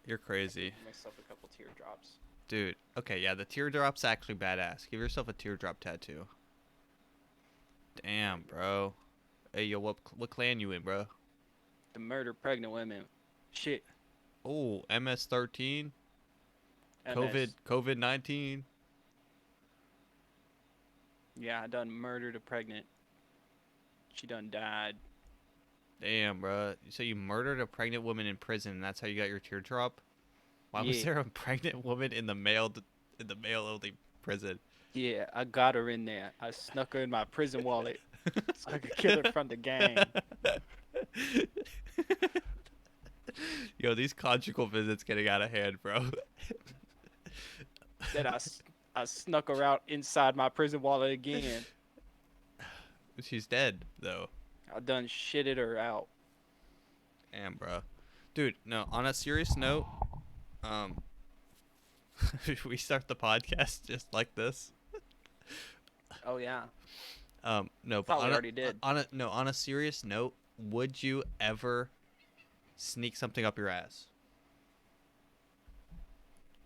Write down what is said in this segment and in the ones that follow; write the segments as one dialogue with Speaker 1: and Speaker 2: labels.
Speaker 1: You're crazy.
Speaker 2: Give myself a couple teardrops.
Speaker 1: Dude, okay, yeah, the teardrop's actually badass. Give yourself a teardrop tattoo.
Speaker 2: There
Speaker 1: Damn,
Speaker 2: you go.
Speaker 1: bro. Hey, yo, what clan you in, bro?
Speaker 2: The murder pregnant women. Shit.
Speaker 1: Oh, MS-13,
Speaker 2: MS.
Speaker 1: COVID-19.
Speaker 2: Yeah, I done murdered a pregnant. She done died.
Speaker 1: Damn, bro. So you murdered a pregnant woman in prison, and that's how you got your teardrop? Why was
Speaker 2: Yeah.
Speaker 1: there a pregnant woman in the male only prison?
Speaker 2: Yeah, I got her in there. I snuck her in my prison wallet so I could kill her from the gang.
Speaker 1: Yo, these conjugal visits getting out of hand, bro.
Speaker 2: Then I snuck her out inside my prison wallet again.
Speaker 1: She's dead though.
Speaker 2: I done shitted her out.
Speaker 1: Damn, bro. Dude, no. On a serious note, um, should we start the podcast just like this?
Speaker 2: Oh yeah,
Speaker 1: No, but
Speaker 2: thought we already did.
Speaker 1: on a serious note, would you ever sneak something up your ass?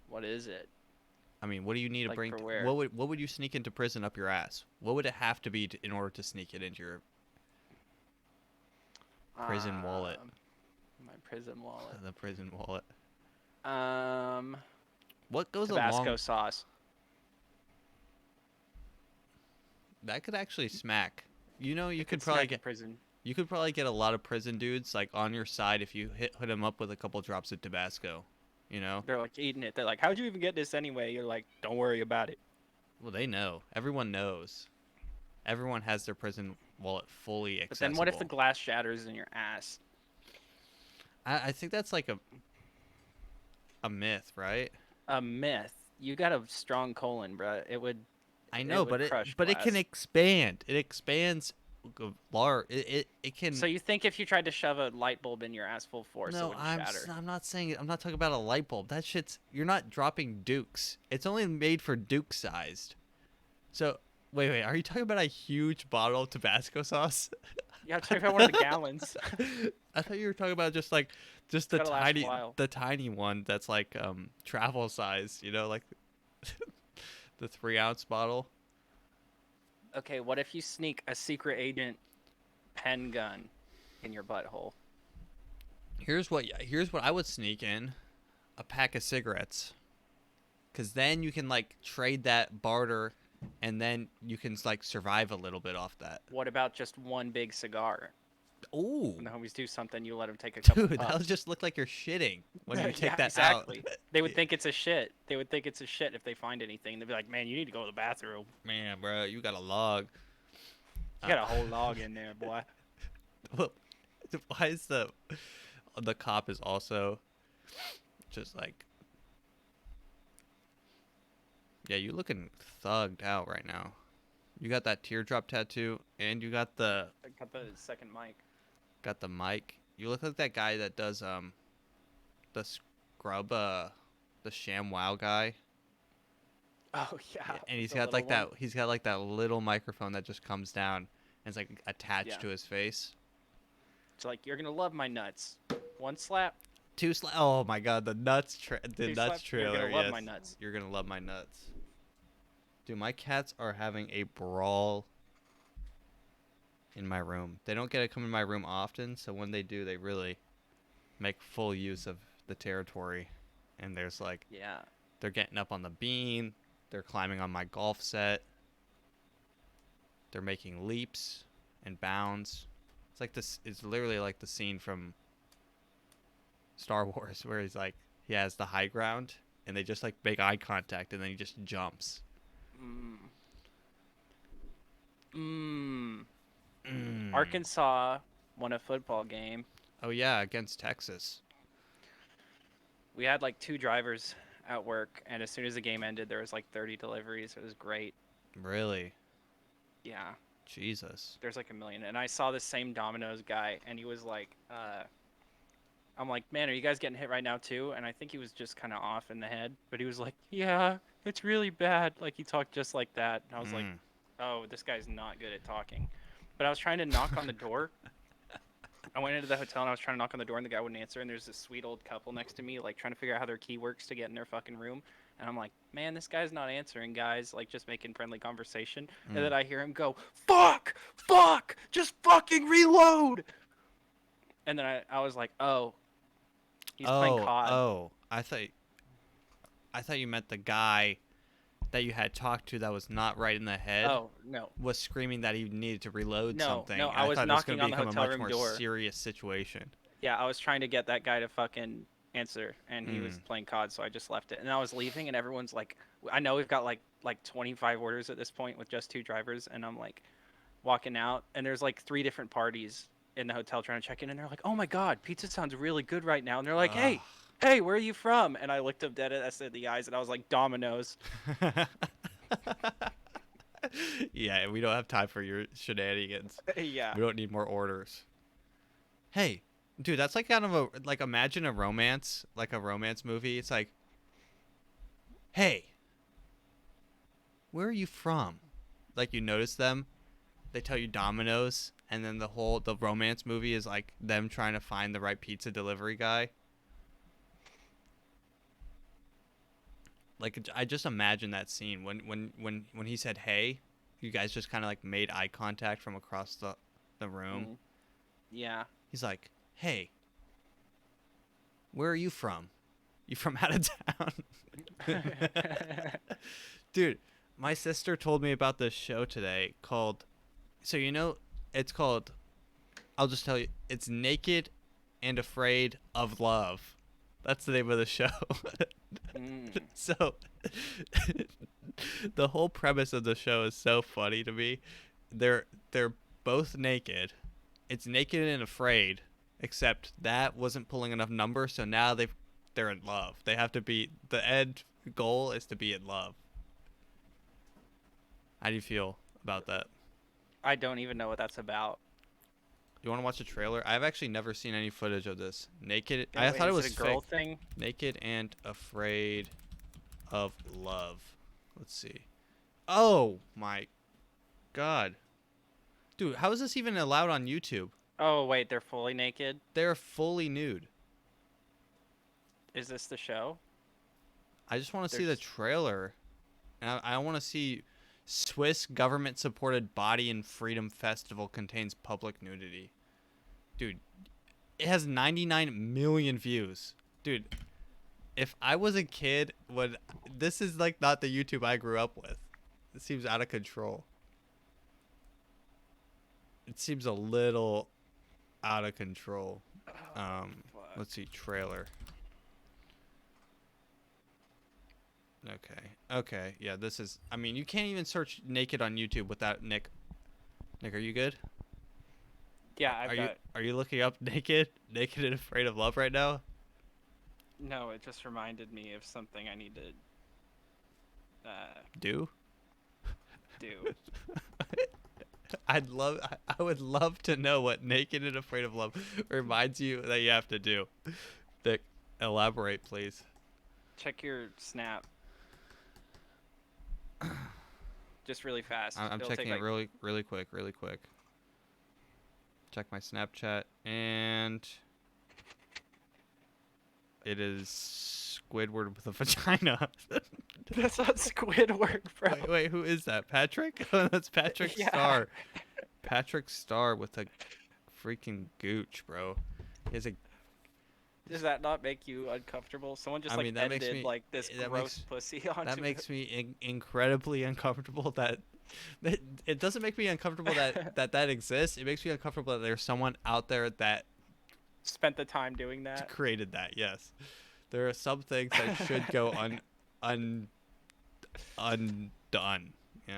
Speaker 2: What is it?
Speaker 1: I mean, what do you need to
Speaker 2: Like
Speaker 1: bring?
Speaker 2: for where?
Speaker 1: What would you sneak into prison up your ass? What would it have to be in order to sneak it into your prison wallet?
Speaker 2: Um, my prison wallet.
Speaker 1: The prison wallet.
Speaker 2: Um,
Speaker 1: What goes
Speaker 2: Tabasco
Speaker 1: along?
Speaker 2: sauce.
Speaker 1: That could actually smack. You know,
Speaker 2: It could smack in prison.
Speaker 1: you could probably get a lot of prison dudes like on your side if you hit them up with a couple drops of Tabasco. You know?
Speaker 2: They're like eating it. They're like, "How'd you even get this anyway?" You're like, "Don't worry about it."
Speaker 1: Well, they know. Everyone knows. Everyone has their prison wallet fully
Speaker 2: But then what if the
Speaker 1: accessible.
Speaker 2: glass shatters in your ass?
Speaker 1: I think that's like a myth, right?
Speaker 2: A myth. You got a strong colon, bruh.
Speaker 1: I
Speaker 2: It
Speaker 1: know,
Speaker 2: would crush
Speaker 1: but it can
Speaker 2: glass.
Speaker 1: expand. It expands large. It
Speaker 2: So
Speaker 1: can.
Speaker 2: you think if you tried to shove a light bulb in your ass full force, it
Speaker 1: No,
Speaker 2: wouldn't shatter?
Speaker 1: I'm not saying I'm not talking about a light bulb. That shit's you're not dropping dukes. It's only made for duke sized. So wait, are you talking about a huge bottle of Tabasco sauce?
Speaker 2: Yeah, I'm talking about one of the gallons.
Speaker 1: I thought you were talking about just
Speaker 2: It's gotta last a while.
Speaker 1: the tiny one that's like travel size. You know, like the 3 ounce bottle.
Speaker 2: Okay, what if you sneak a secret agent pen gun in your butthole?
Speaker 1: Here's what I would sneak in: a pack of cigarettes, because then you can like trade that barter, and then you can like survive a little bit off that.
Speaker 2: What about just one big cigar?
Speaker 1: Ooh,
Speaker 2: When the homies do something, you let them take a couple
Speaker 1: dude, that'll
Speaker 2: puffs.
Speaker 1: just look like you're shitting when you take
Speaker 2: Yeah,
Speaker 1: that out.
Speaker 2: exactly. They would think it's a shit. They would think it's a shit if they find anything. They'd be like, "Man, you need to go to the bathroom.
Speaker 1: Man, bro, you got a log.
Speaker 2: You got a whole log in there, boy."
Speaker 1: Well, why is the cop is also just like, yeah, you looking thugged out right now. You got that teardrop tattoo, and you
Speaker 2: I got the second mic.
Speaker 1: got the mic. You look like that guy that does the scrub the sham wow guy.
Speaker 2: Oh yeah,
Speaker 1: Yeah, and he's
Speaker 2: the
Speaker 1: got
Speaker 2: little
Speaker 1: like
Speaker 2: one.
Speaker 1: that he's got like that little microphone that just comes down and it's like attached
Speaker 2: Yeah,
Speaker 1: to his face.
Speaker 2: it's like you're gonna love my nuts. One slap,
Speaker 1: Oh my god, the
Speaker 2: two
Speaker 1: nuts
Speaker 2: slaps. You're gonna
Speaker 1: trailer.
Speaker 2: love
Speaker 1: Yes.
Speaker 2: my nuts.
Speaker 1: You're going to love my nuts. Dude, my cats are having a brawl in my room. They don't get to come in my room often, so when they do, they really make full use of the territory. And there's like
Speaker 2: Yeah.
Speaker 1: they're getting up on the bean, they're climbing on my golf set, they're making leaps and bounds. It's like this. It's literally like the scene from Star Wars where he has the high ground and they just like make eye contact and then he just jumps.
Speaker 2: Mm. Mm.
Speaker 1: Mm.
Speaker 2: Arkansas won a football game.
Speaker 1: Oh yeah, against Texas.
Speaker 2: We had like two drivers at work, and as soon as the game ended, there was like 30 deliveries. It was great.
Speaker 1: Really?
Speaker 2: Yeah,
Speaker 1: Jesus.
Speaker 2: there's like a million. And I saw the same Domino's guy, and he was like, I'm like, "Man, are you guys getting hit right now too?" And I think he was just kind of off in the head, but he was like, "Yeah, it's really bad." Like he talked just like that. And I was like,
Speaker 1: Mm.
Speaker 2: "Oh, this guy's not good at talking." But I was trying to knock on the door. I went into the hotel and I was trying to knock on the door and the guy wouldn't answer. And there's this sweet old couple next to me, like trying to figure out how their key works to get in their fucking room. And I'm like, man, this guy's not answering, guys. Like just making friendly conversation. And
Speaker 1: Mm.
Speaker 2: then I hear him go, fuck, fuck, just fucking reload. And then I was like, oh, he's playing
Speaker 1: Oh,
Speaker 2: COD.
Speaker 1: oh. I thought you meant the guy that you had talked to that was not right in the head
Speaker 2: Oh, no.
Speaker 1: was screaming that he needed to reload
Speaker 2: No,
Speaker 1: something.
Speaker 2: no,
Speaker 1: And
Speaker 2: I
Speaker 1: I
Speaker 2: was
Speaker 1: thought it was going
Speaker 2: knocking
Speaker 1: to
Speaker 2: on the
Speaker 1: become a
Speaker 2: hotel
Speaker 1: much
Speaker 2: room
Speaker 1: more
Speaker 2: door.
Speaker 1: serious situation.
Speaker 2: Yeah, I was trying to get that guy to fucking answer, and he was
Speaker 1: Mm.
Speaker 2: playing COD, so I just left it. And I was leaving, and everyone's like, I know we've got like 25 orders at this point with just 2 drivers, and I'm like walking out, and there's like 3 different parties in the hotel trying to check in, and they're like, oh my god, pizza sounds really good right now, and they're like,
Speaker 1: Ugh.
Speaker 2: hey, where are you from? And I looked up dead at us in the eyes, and I was like, Domino's.
Speaker 1: Yeah, we don't have time for your shenanigans.
Speaker 2: Yeah.
Speaker 1: We don't need more orders. Hey, dude, that's like kind of a like imagine a romance, like a romance movie. It's like, hey, where are you from? Like you notice them, they tell you Domino's, and then the romance movie is like them trying to find the right pizza delivery guy. Like I just imagine that scene when he said hey, you guys just kind of like made eye contact from across the room.
Speaker 2: Mm, yeah.
Speaker 1: He's like, hey, where are you from? You from out of town? Dude, my sister told me about this show today called, so you know, it's called, I'll just tell you, it's Naked and Afraid of Love. That's the name of the show.
Speaker 2: Mm.
Speaker 1: So, the whole premise of the show is so funny to me. They're both naked. It's Naked and Afraid, except that wasn't pulling enough numbers, so now they're in love. They have to be, the end goal is to be in love. How do you feel about that?
Speaker 2: I don't even know what that's about.
Speaker 1: You want to watch a trailer? I've actually never seen any footage of this. Naked.
Speaker 2: Yeah,
Speaker 1: I
Speaker 2: wait,
Speaker 1: thought it
Speaker 2: is
Speaker 1: was
Speaker 2: it a girl
Speaker 1: fake.
Speaker 2: thing?
Speaker 1: Naked and Afraid of Love. Let's see. Oh my god. Dude, how is this even allowed on YouTube?
Speaker 2: Oh, wait, they're fully naked?
Speaker 1: They're fully nude.
Speaker 2: Is this the show?
Speaker 1: I just want to
Speaker 2: They're
Speaker 1: see the
Speaker 2: just...
Speaker 1: trailer. And I want to see Swiss government supported body and freedom festival contains public nudity. Dude, it has 99 million views. Dude, if I was a kid, this is like not the YouTube I grew up with. It seems out of control. It seems a little out of control.
Speaker 2: fuck.
Speaker 1: Let's see, trailer. Okay, yeah, this is. I mean, you can't even search naked on YouTube without Nick. Nick, are you good?
Speaker 2: Yeah, I've got...
Speaker 1: Are you looking up naked and afraid of love right now?
Speaker 2: No, it just reminded me of something I need to
Speaker 1: Do?
Speaker 2: do.
Speaker 1: I would love to know what naked and afraid of love reminds you that you have to do. Nick, elaborate, please.
Speaker 2: Check your Snap. Just really fast.
Speaker 1: I'm
Speaker 2: It'll
Speaker 1: checking
Speaker 2: take,
Speaker 1: it really quick. Check my Snapchat, and it is Squidward with a vagina.
Speaker 2: That's not Squidward, bro.
Speaker 1: Wait, who is that? Patrick? Oh, that's Patrick
Speaker 2: Yeah.
Speaker 1: Star. Patrick Star with a freaking gooch, bro. He has a.
Speaker 2: Does that not make you uncomfortable? Someone just
Speaker 1: I mean, that makes
Speaker 2: edited
Speaker 1: me-
Speaker 2: like this
Speaker 1: that
Speaker 2: gross
Speaker 1: makes-
Speaker 2: pussy onto
Speaker 1: That
Speaker 2: it.
Speaker 1: makes me incredibly uncomfortable. That it doesn't make me uncomfortable that exists. It makes me uncomfortable that there's someone out there that
Speaker 2: Spent the time doing that.
Speaker 1: created that. Yes, there are some things that should go undone. You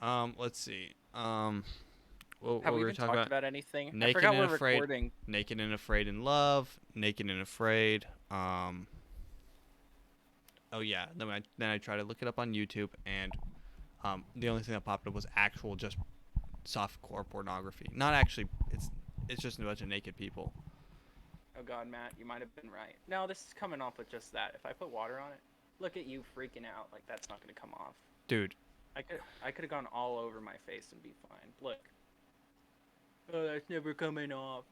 Speaker 1: know. Let's see. What
Speaker 2: Have
Speaker 1: were
Speaker 2: we
Speaker 1: we
Speaker 2: even
Speaker 1: talking
Speaker 2: talked
Speaker 1: about?
Speaker 2: about anything? I
Speaker 1: Naked
Speaker 2: forgot
Speaker 1: and
Speaker 2: we're
Speaker 1: Afraid.
Speaker 2: recording.
Speaker 1: Naked and Afraid in Love. Naked and Afraid. Oh yeah. Then I tried to look it up on YouTube, and the only thing that popped up was actual just softcore pornography. Not actually. It's just a bunch of naked people.
Speaker 2: Oh god, Matt, you might have been right. No, this is coming off with just that. If I put water on it, look at you freaking out. Like that's not gonna come off.
Speaker 1: Dude.
Speaker 2: I could have gone all over my face and be fine. Look. Oh, that's never coming off.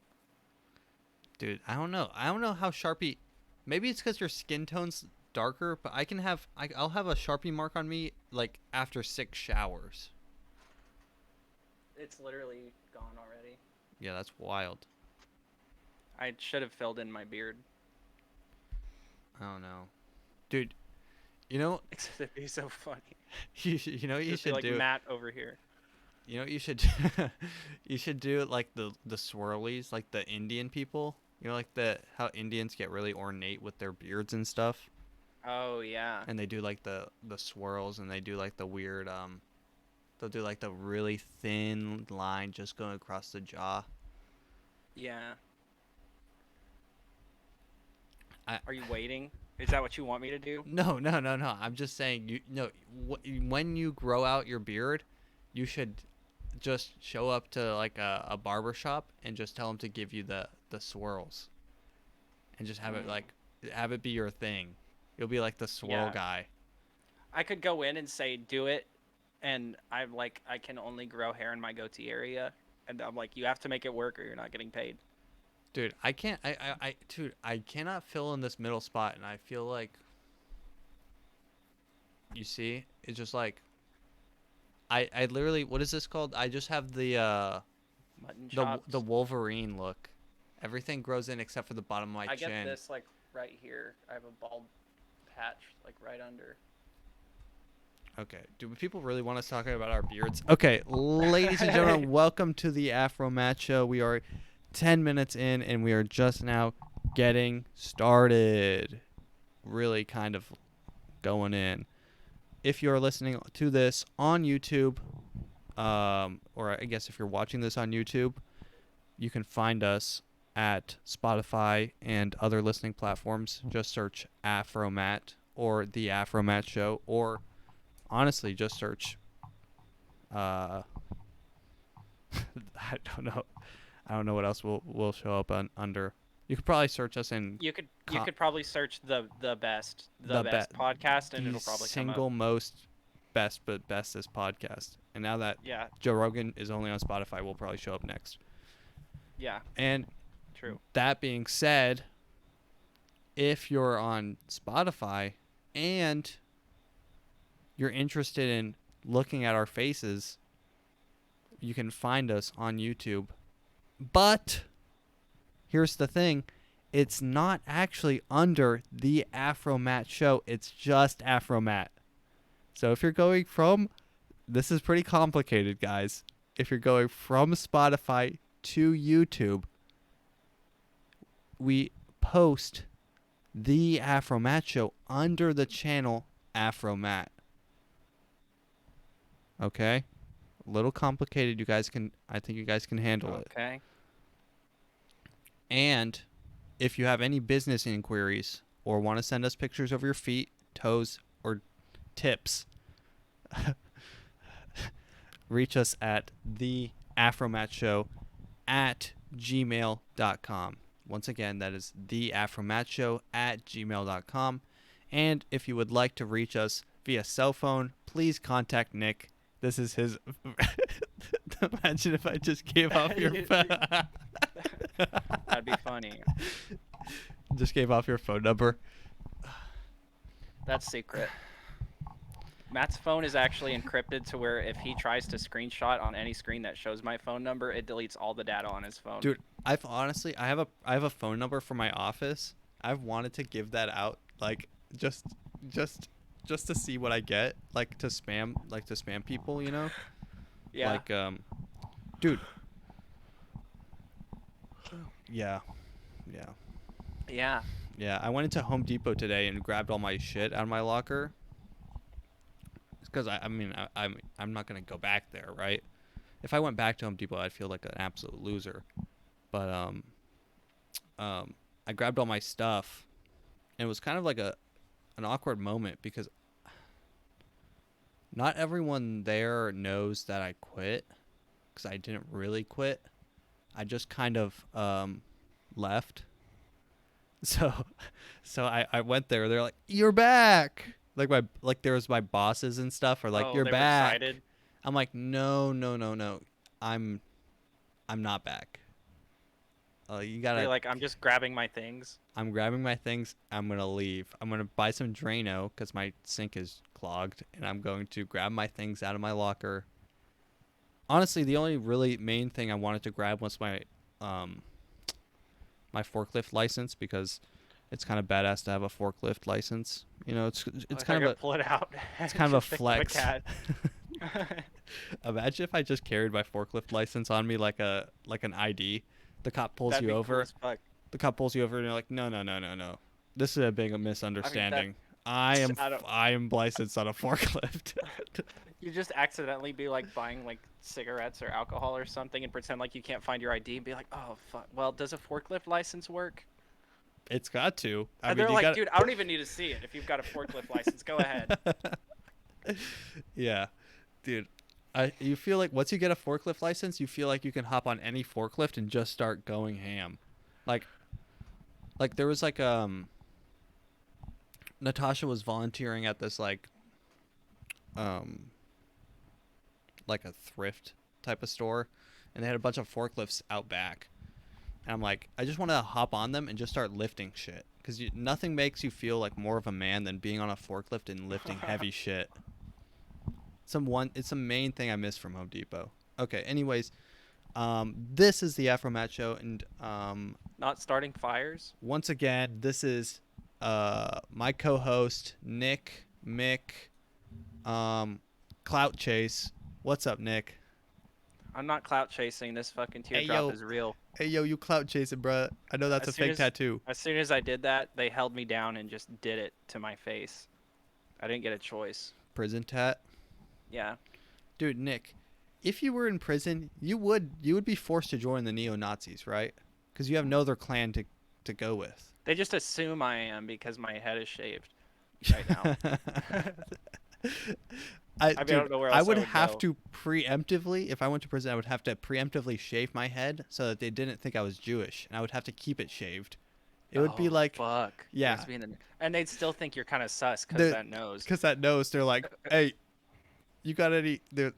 Speaker 1: Dude, I don't know. I don't know how Sharpie. Maybe it's because your skin tone's darker, but I'll have a Sharpie mark on me like after 6 showers.
Speaker 2: It's literally gone already.
Speaker 1: Yeah, that's wild.
Speaker 2: I should have filled in my beard.
Speaker 1: I don't know, dude. You know,
Speaker 2: It'd be so funny.
Speaker 1: you know what you
Speaker 2: Just be
Speaker 1: should
Speaker 2: like
Speaker 1: do.
Speaker 2: Matt over here.
Speaker 1: You know what you should you should do like the swirlies, like the Indian people. You know, like the how Indians get really ornate with their beards and stuff,
Speaker 2: Oh yeah.
Speaker 1: and they do like the swirls, and they do like the weird they'll do like the really thin line just going across the jaw.
Speaker 2: Yeah.
Speaker 1: I
Speaker 2: Are you waiting? Is that what you want me to do?
Speaker 1: no no no no. I'm just saying you no when you grow out your beard, you should just show up to like a barber shop and just tell them to give you the swirls, and just have it
Speaker 2: Mm.
Speaker 1: like have it be your thing. You'll be like the swirl
Speaker 2: Yeah.
Speaker 1: guy.
Speaker 2: I could go in and say do it, and I'm like I can only grow hair in my goatee area, and I'm like you have to make it work or you're not getting paid.
Speaker 1: Dude, I can't dude, I cannot fill in this middle spot, and I feel like you see, it's just like I literally, what is this called? I just have
Speaker 2: Mutton
Speaker 1: the
Speaker 2: chops.
Speaker 1: Wolverine look. Everything grows in except for the bottom of my
Speaker 2: I get
Speaker 1: chin.
Speaker 2: this like right here. I have a bald patch like right under.
Speaker 1: Okay. Do people really want us talking about our beards? Okay, ladies and gentlemen, welcome to the AfroMattt Show. We are 10 minutes in, and we are just now getting started. Really kind of going in. If you're listening to this on YouTube, or I guess if you're watching this on YouTube, you can find us at Spotify and other listening platforms. Just search AfroMattt or The Afromatt Show, or honestly, just search. I don't know. I don't know what else will show up under. You could probably search us in
Speaker 2: You could probably search the best
Speaker 1: the
Speaker 2: podcast and
Speaker 1: the
Speaker 2: it'll probably come
Speaker 1: single
Speaker 2: up.
Speaker 1: most best but bestest podcast. And now that
Speaker 2: Yeah.
Speaker 1: Joe Rogan is only on Spotify, we'll probably show up next.
Speaker 2: Yeah.
Speaker 1: And
Speaker 2: True.
Speaker 1: that being said, if you're on Spotify and you're interested in looking at our faces, you can find us on YouTube. But here's the thing. It's not actually under The AfroMattt Show. It's just AfroMattt. So if you're going from... This is pretty complicated, guys. If you're going from Spotify to YouTube, we post The AfroMattt Show under the channel AfroMattt. Okay? A little complicated. I think you guys can handle it.
Speaker 2: Okay.
Speaker 1: And if you have any business inquiries or want to send us pictures of your feet, toes, or tips, reach us at theafromattshow@gmail.com. Once again, that is theafromattshow@gmail.com. And if you would like to reach us via cell phone, please contact Nick. This is his... Imagine if I just gave off your phone.
Speaker 2: That'd be funny.
Speaker 1: Just gave off your phone number.
Speaker 2: That's secret. Matt's phone is actually encrypted to where if he tries to screenshot on any screen that shows my phone number, it deletes all the data on his phone.
Speaker 1: Dude, I have a phone number for my office. I've wanted to give that out, like just to see what I get, like to spam people, you know?
Speaker 2: Yeah.
Speaker 1: Like dude. Yeah. Yeah.
Speaker 2: Yeah.
Speaker 1: Yeah, I went into Home Depot today and grabbed all my shit out of my locker. Because I'm not gonna go back there, right? If I went back to Home Depot, I'd feel like an absolute loser. But I grabbed all my stuff, and it was kind of like an awkward moment because not everyone there knows that I quit, because I didn't really quit. I just kind of left. So I went there. They're like, "You're back!" Like there was my bosses and stuff are like,
Speaker 2: Oh,
Speaker 1: "You're
Speaker 2: they were
Speaker 1: back."
Speaker 2: excited.
Speaker 1: I'm like, "No. I'm I'm not back. You
Speaker 2: Where you're
Speaker 1: gotta.
Speaker 2: like, I'm just grabbing my things.
Speaker 1: I'm grabbing my things. I'm gonna leave. I'm gonna buy some Drano because my sink is clogged, and I'm going to grab my things out of my locker. Honestly, the only really main thing I wanted to grab was um, my forklift license because it's kind of badass to have a forklift license. You know, it's
Speaker 2: Like I
Speaker 1: kind of
Speaker 2: gotta
Speaker 1: a
Speaker 2: pull it out
Speaker 1: it's
Speaker 2: and
Speaker 1: kind of a
Speaker 2: just pick up a
Speaker 1: flex.
Speaker 2: cat.
Speaker 1: Imagine if I just carried my forklift license on me like an ID. The cop pulls
Speaker 2: That'd
Speaker 1: you
Speaker 2: be cool
Speaker 1: over.
Speaker 2: as fuck.
Speaker 1: The cop pulls you over, and you're like, no, no, no, no, no. This is a big
Speaker 2: I mean, that
Speaker 1: misunderstanding.
Speaker 2: I don't.
Speaker 1: I am licensed on a forklift.
Speaker 2: You just accidentally be like buying like cigarettes or alcohol or something and pretend like you can't find your ID and be like, oh fuck. Well, does a forklift license work?
Speaker 1: It's got to. I
Speaker 2: And
Speaker 1: mean,
Speaker 2: they're
Speaker 1: you
Speaker 2: like,
Speaker 1: got.
Speaker 2: dude, I don't even need to see it. If you've got a forklift license, go ahead.
Speaker 1: Yeah, dude. You feel like once you get a forklift license, you feel like you can hop on any forklift and just start going ham. Like there was Natasha was volunteering at this um like a thrift type of store, and they had a bunch of forklifts out back. And I'm like, I just want to hop on them and just start lifting shit because nothing makes you feel like more of a man than being on a forklift and lifting heavy shit. It's the main thing I miss from Home Depot. Okay, anyways, this is the AfroMattt show, and
Speaker 2: Not starting fires.
Speaker 1: once again, this is my co-host Nick Mick, Clout Chase. What's up, Nick?
Speaker 2: I'm not clout chasing. This fucking
Speaker 1: Hey
Speaker 2: teardrop
Speaker 1: yo,
Speaker 2: is real.
Speaker 1: hey yo, you clout chasing, bruh. I know that's a
Speaker 2: As soon
Speaker 1: fake
Speaker 2: as
Speaker 1: tattoo.
Speaker 2: as soon as I did that, they held me down and just did it to my face. I didn't get a choice.
Speaker 1: Prison tat.
Speaker 2: Yeah.
Speaker 1: Dude, Nick, if you were in prison, you would be forced to join the neo-Nazis, right? Because you have no other clan to go with.
Speaker 2: They just assume I am because my head is shaved right now. I mean, I don't know where
Speaker 1: I
Speaker 2: else I
Speaker 1: would
Speaker 2: would
Speaker 1: have
Speaker 2: go.
Speaker 1: to preemptively, if I went to prison, I would have to preemptively shave my head so that they didn't think I was Jewish, and I would have to keep it shaved. It would be
Speaker 2: Oh,
Speaker 1: like,
Speaker 2: fuck.
Speaker 1: yeah,
Speaker 2: Just being in- And they'd still think you're kind of sus because
Speaker 1: the
Speaker 2: that nose.
Speaker 1: because that nose, they're like, hey, you got any? They're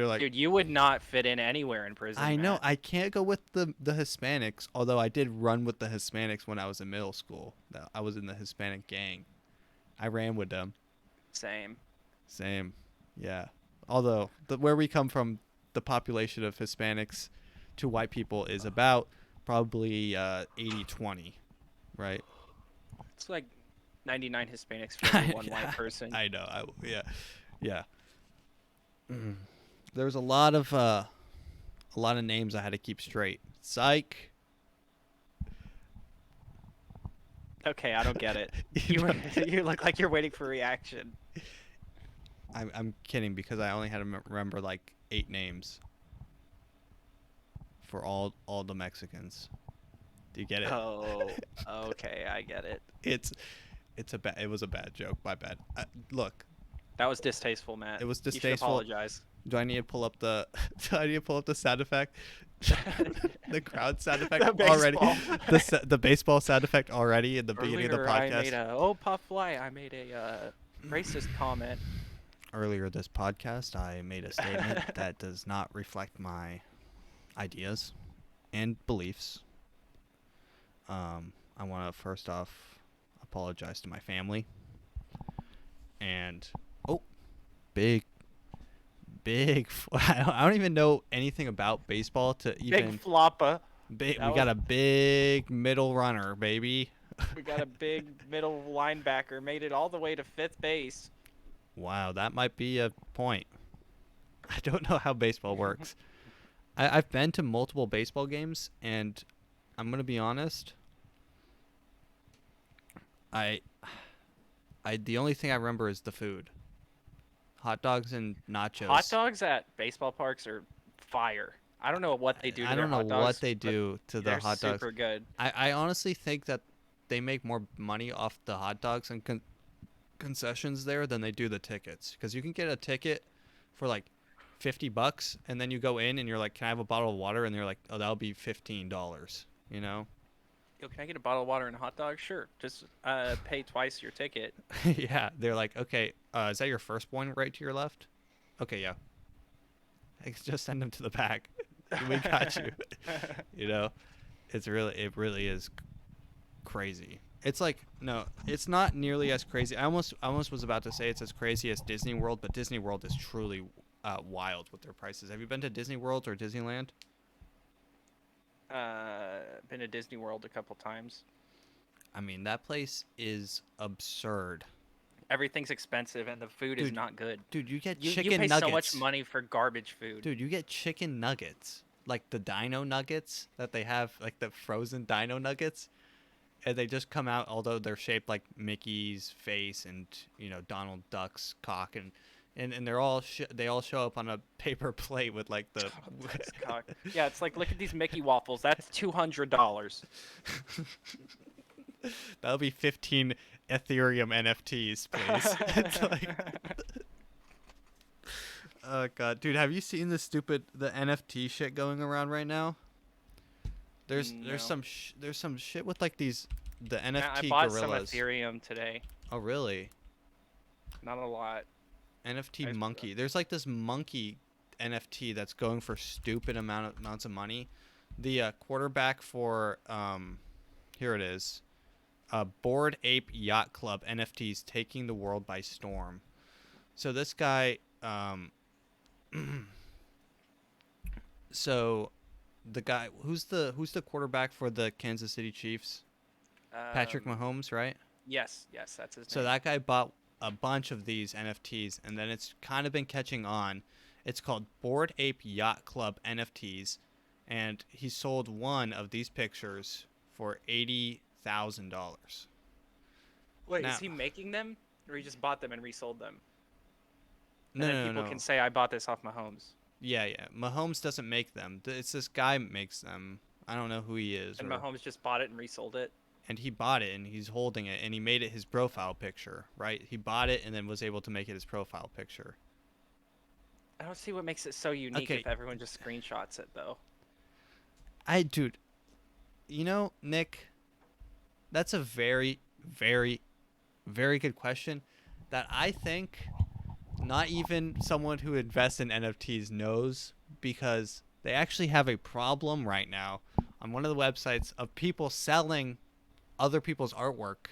Speaker 1: like,
Speaker 2: Dude, you would not fit in anywhere in prison,
Speaker 1: I know
Speaker 2: Matt.
Speaker 1: I can't go with the Hispanics, although I did run with the Hispanics when I was in middle school. I was in the Hispanic gang. I ran with them.
Speaker 2: Same.
Speaker 1: Same, yeah. Although where we come from, the population of Hispanics to white people is about probably 80-20, right?
Speaker 2: It's like 99 Hispanics for every one white person.
Speaker 1: I know. Yeah, yeah. There was a lot of names I had to keep straight. Psych.
Speaker 2: Okay, I don't get it.
Speaker 1: You
Speaker 2: You
Speaker 1: don't get-
Speaker 2: you look like you're waiting for a reaction.
Speaker 1: I'm kidding because I only had to remember like 8 names for all the Mexicans. Do you get it?
Speaker 2: Oh, okay, I get it.
Speaker 1: It's it was a bad joke. My bad. Look,
Speaker 2: That was distasteful, Matt.
Speaker 1: it was
Speaker 2: You should
Speaker 1: distasteful.
Speaker 2: apologize.
Speaker 1: Do I need to pull up the do I need to pull up the sound effect? The crowd sound effect
Speaker 2: The
Speaker 1: already.
Speaker 2: baseball.
Speaker 1: The baseball sound effect already in the beginning of the
Speaker 2: Earlier, I made
Speaker 1: podcast.
Speaker 2: a puff fly. I made a racist comment.
Speaker 1: Earlier this podcast, I made a statement that does not reflect my ideas and beliefs. I want to first off apologize to my family. And oh, big I don't even know anything about baseball to even
Speaker 2: Big floppa.
Speaker 1: big.
Speaker 2: That
Speaker 1: We got
Speaker 2: was-
Speaker 1: a big middle runner, baby.
Speaker 2: We got a big middle linebacker. Made it all the way to fifth base.
Speaker 1: Wow, that might be a point. I don't know how baseball works. I've been to multiple baseball games, and I'm gonna be honest. I the only thing I remember is the food. Hot dogs and nachos.
Speaker 2: Hot dogs at baseball parks are fire. I don't know what they do to
Speaker 1: I
Speaker 2: their
Speaker 1: don't know
Speaker 2: hot dogs.
Speaker 1: what they
Speaker 2: but
Speaker 1: do to the
Speaker 2: They're
Speaker 1: hot dogs.
Speaker 2: super good.
Speaker 1: I honestly think that they make more money off the hot dogs and concessions there than they do the tickets. Because you can get a ticket for like $50, and then you go in and you're like, "Can I have a bottle of water?" And they're like, "Oh, that'll be $15." You know?
Speaker 2: Yo, can I get a bottle of water and a hot dog? Sure. Just pay twice your ticket.
Speaker 1: Yeah. They're like, "Okay, is that your first one right to your left?" Okay, yeah. Just send them to the back. We got you. You know, it really is crazy. It's like no, it's not nearly as crazy. I almost was about to say it's as crazy as Disney World, but Disney World is truly wild with their prices. Have you been to Disney World or Disneyland?
Speaker 2: Been to Disney World a couple times.
Speaker 1: I mean, that place is absurd.
Speaker 2: Everything's expensive and the food is
Speaker 1: Dude,
Speaker 2: not good.
Speaker 1: dude, you get
Speaker 2: You
Speaker 1: chicken
Speaker 2: pay so much
Speaker 1: nuggets.
Speaker 2: money for garbage food.
Speaker 1: Dude, you get chicken nuggets. Like the dino nuggets that they have, like the frozen dino nuggets. And they just come out, although they're shaped like Mickey's face and, Donald Duck's cock. And they all show up on a paper plate with like the...
Speaker 2: That's cock. Yeah, it's like, look at these Mickey waffles. That's $200.
Speaker 1: That'll be 15 Ethereum NFTs, please. It's like... Oh god, dude, have you seen the NFT shit going around right now? There's
Speaker 2: No.
Speaker 1: there's some shit with like the
Speaker 2: Yeah, I
Speaker 1: NFT
Speaker 2: bought
Speaker 1: gorillas.
Speaker 2: some Ethereum today.
Speaker 1: Oh really?
Speaker 2: Not a lot.
Speaker 1: NFT monkey. There's like this monkey NFT that's going for stupid amounts of money. The quarterback for here it is. Bored Ape Yacht Club NFTs taking the world by storm. So this guy so the guy who's the quarterback for the Kansas City Chiefs? Patrick Mahomes, right?
Speaker 2: Yes, that's his name.
Speaker 1: So that guy bought a bunch of these NFTs, and then it's kind of been catching on. It's called Bored Ape Yacht Club NFTs, and he sold one of these pictures for $80,000.
Speaker 2: Wait,
Speaker 1: now-
Speaker 2: is he making them, or he just bought them and resold them?
Speaker 1: No,
Speaker 2: and then
Speaker 1: no,
Speaker 2: people
Speaker 1: no.
Speaker 2: can say, I bought this off Mahomes.
Speaker 1: Yeah. Mahomes doesn't make them. It's this guy makes them. I don't know who he is.
Speaker 2: And Mahomes just bought it and resold it.
Speaker 1: And he bought it, and he's holding it, and he made it his profile picture, right? He bought it and then was able to make it his profile picture.
Speaker 2: I don't see what makes it so unique
Speaker 1: Okay.
Speaker 2: if everyone just screenshots it, though.
Speaker 1: Dude, Nick, that's a very, very, very good question that I think not even someone who invests in NFTs knows, because they actually have a problem right now on one of the websites of people selling other people's artwork,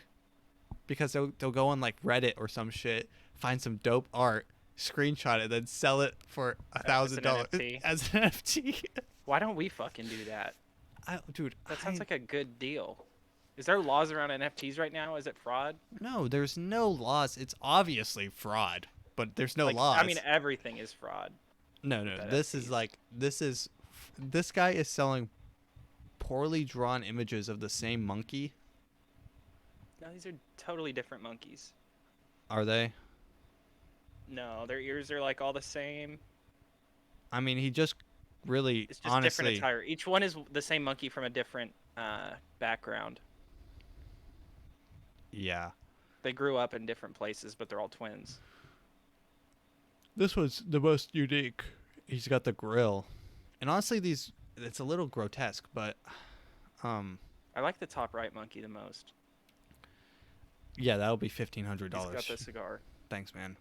Speaker 1: because they'll go on like Reddit or some shit, find some dope art, screenshot it, then sell it for $1,000
Speaker 2: NFT.
Speaker 1: as an NFT.
Speaker 2: Why don't we fucking do that?
Speaker 1: Dude,
Speaker 2: That sounds like a good deal. Is there laws around NFTs right now? Is it fraud?
Speaker 1: no, there's no laws. It's obviously fraud, but there's no
Speaker 2: Like,
Speaker 1: laws.
Speaker 2: I mean, everything is fraud.
Speaker 1: no.
Speaker 2: with
Speaker 1: This guy is selling poorly drawn images of the same monkey.
Speaker 2: No, these are totally different monkeys.
Speaker 1: Are they?
Speaker 2: No, their ears are like all the same.
Speaker 1: I mean, he just really
Speaker 2: It's just different
Speaker 1: honestly.
Speaker 2: attire. Each one is the same monkey from a different background.
Speaker 1: Yeah.
Speaker 2: They grew up in different places, but they're all twins.
Speaker 1: This was the most unique. He's got the grill. And honestly, it's a little grotesque, but
Speaker 2: I like the top right monkey the most.
Speaker 1: yeah, that'll be
Speaker 2: He's got the
Speaker 1: $1,500.
Speaker 2: cigar.
Speaker 1: Thanks, man.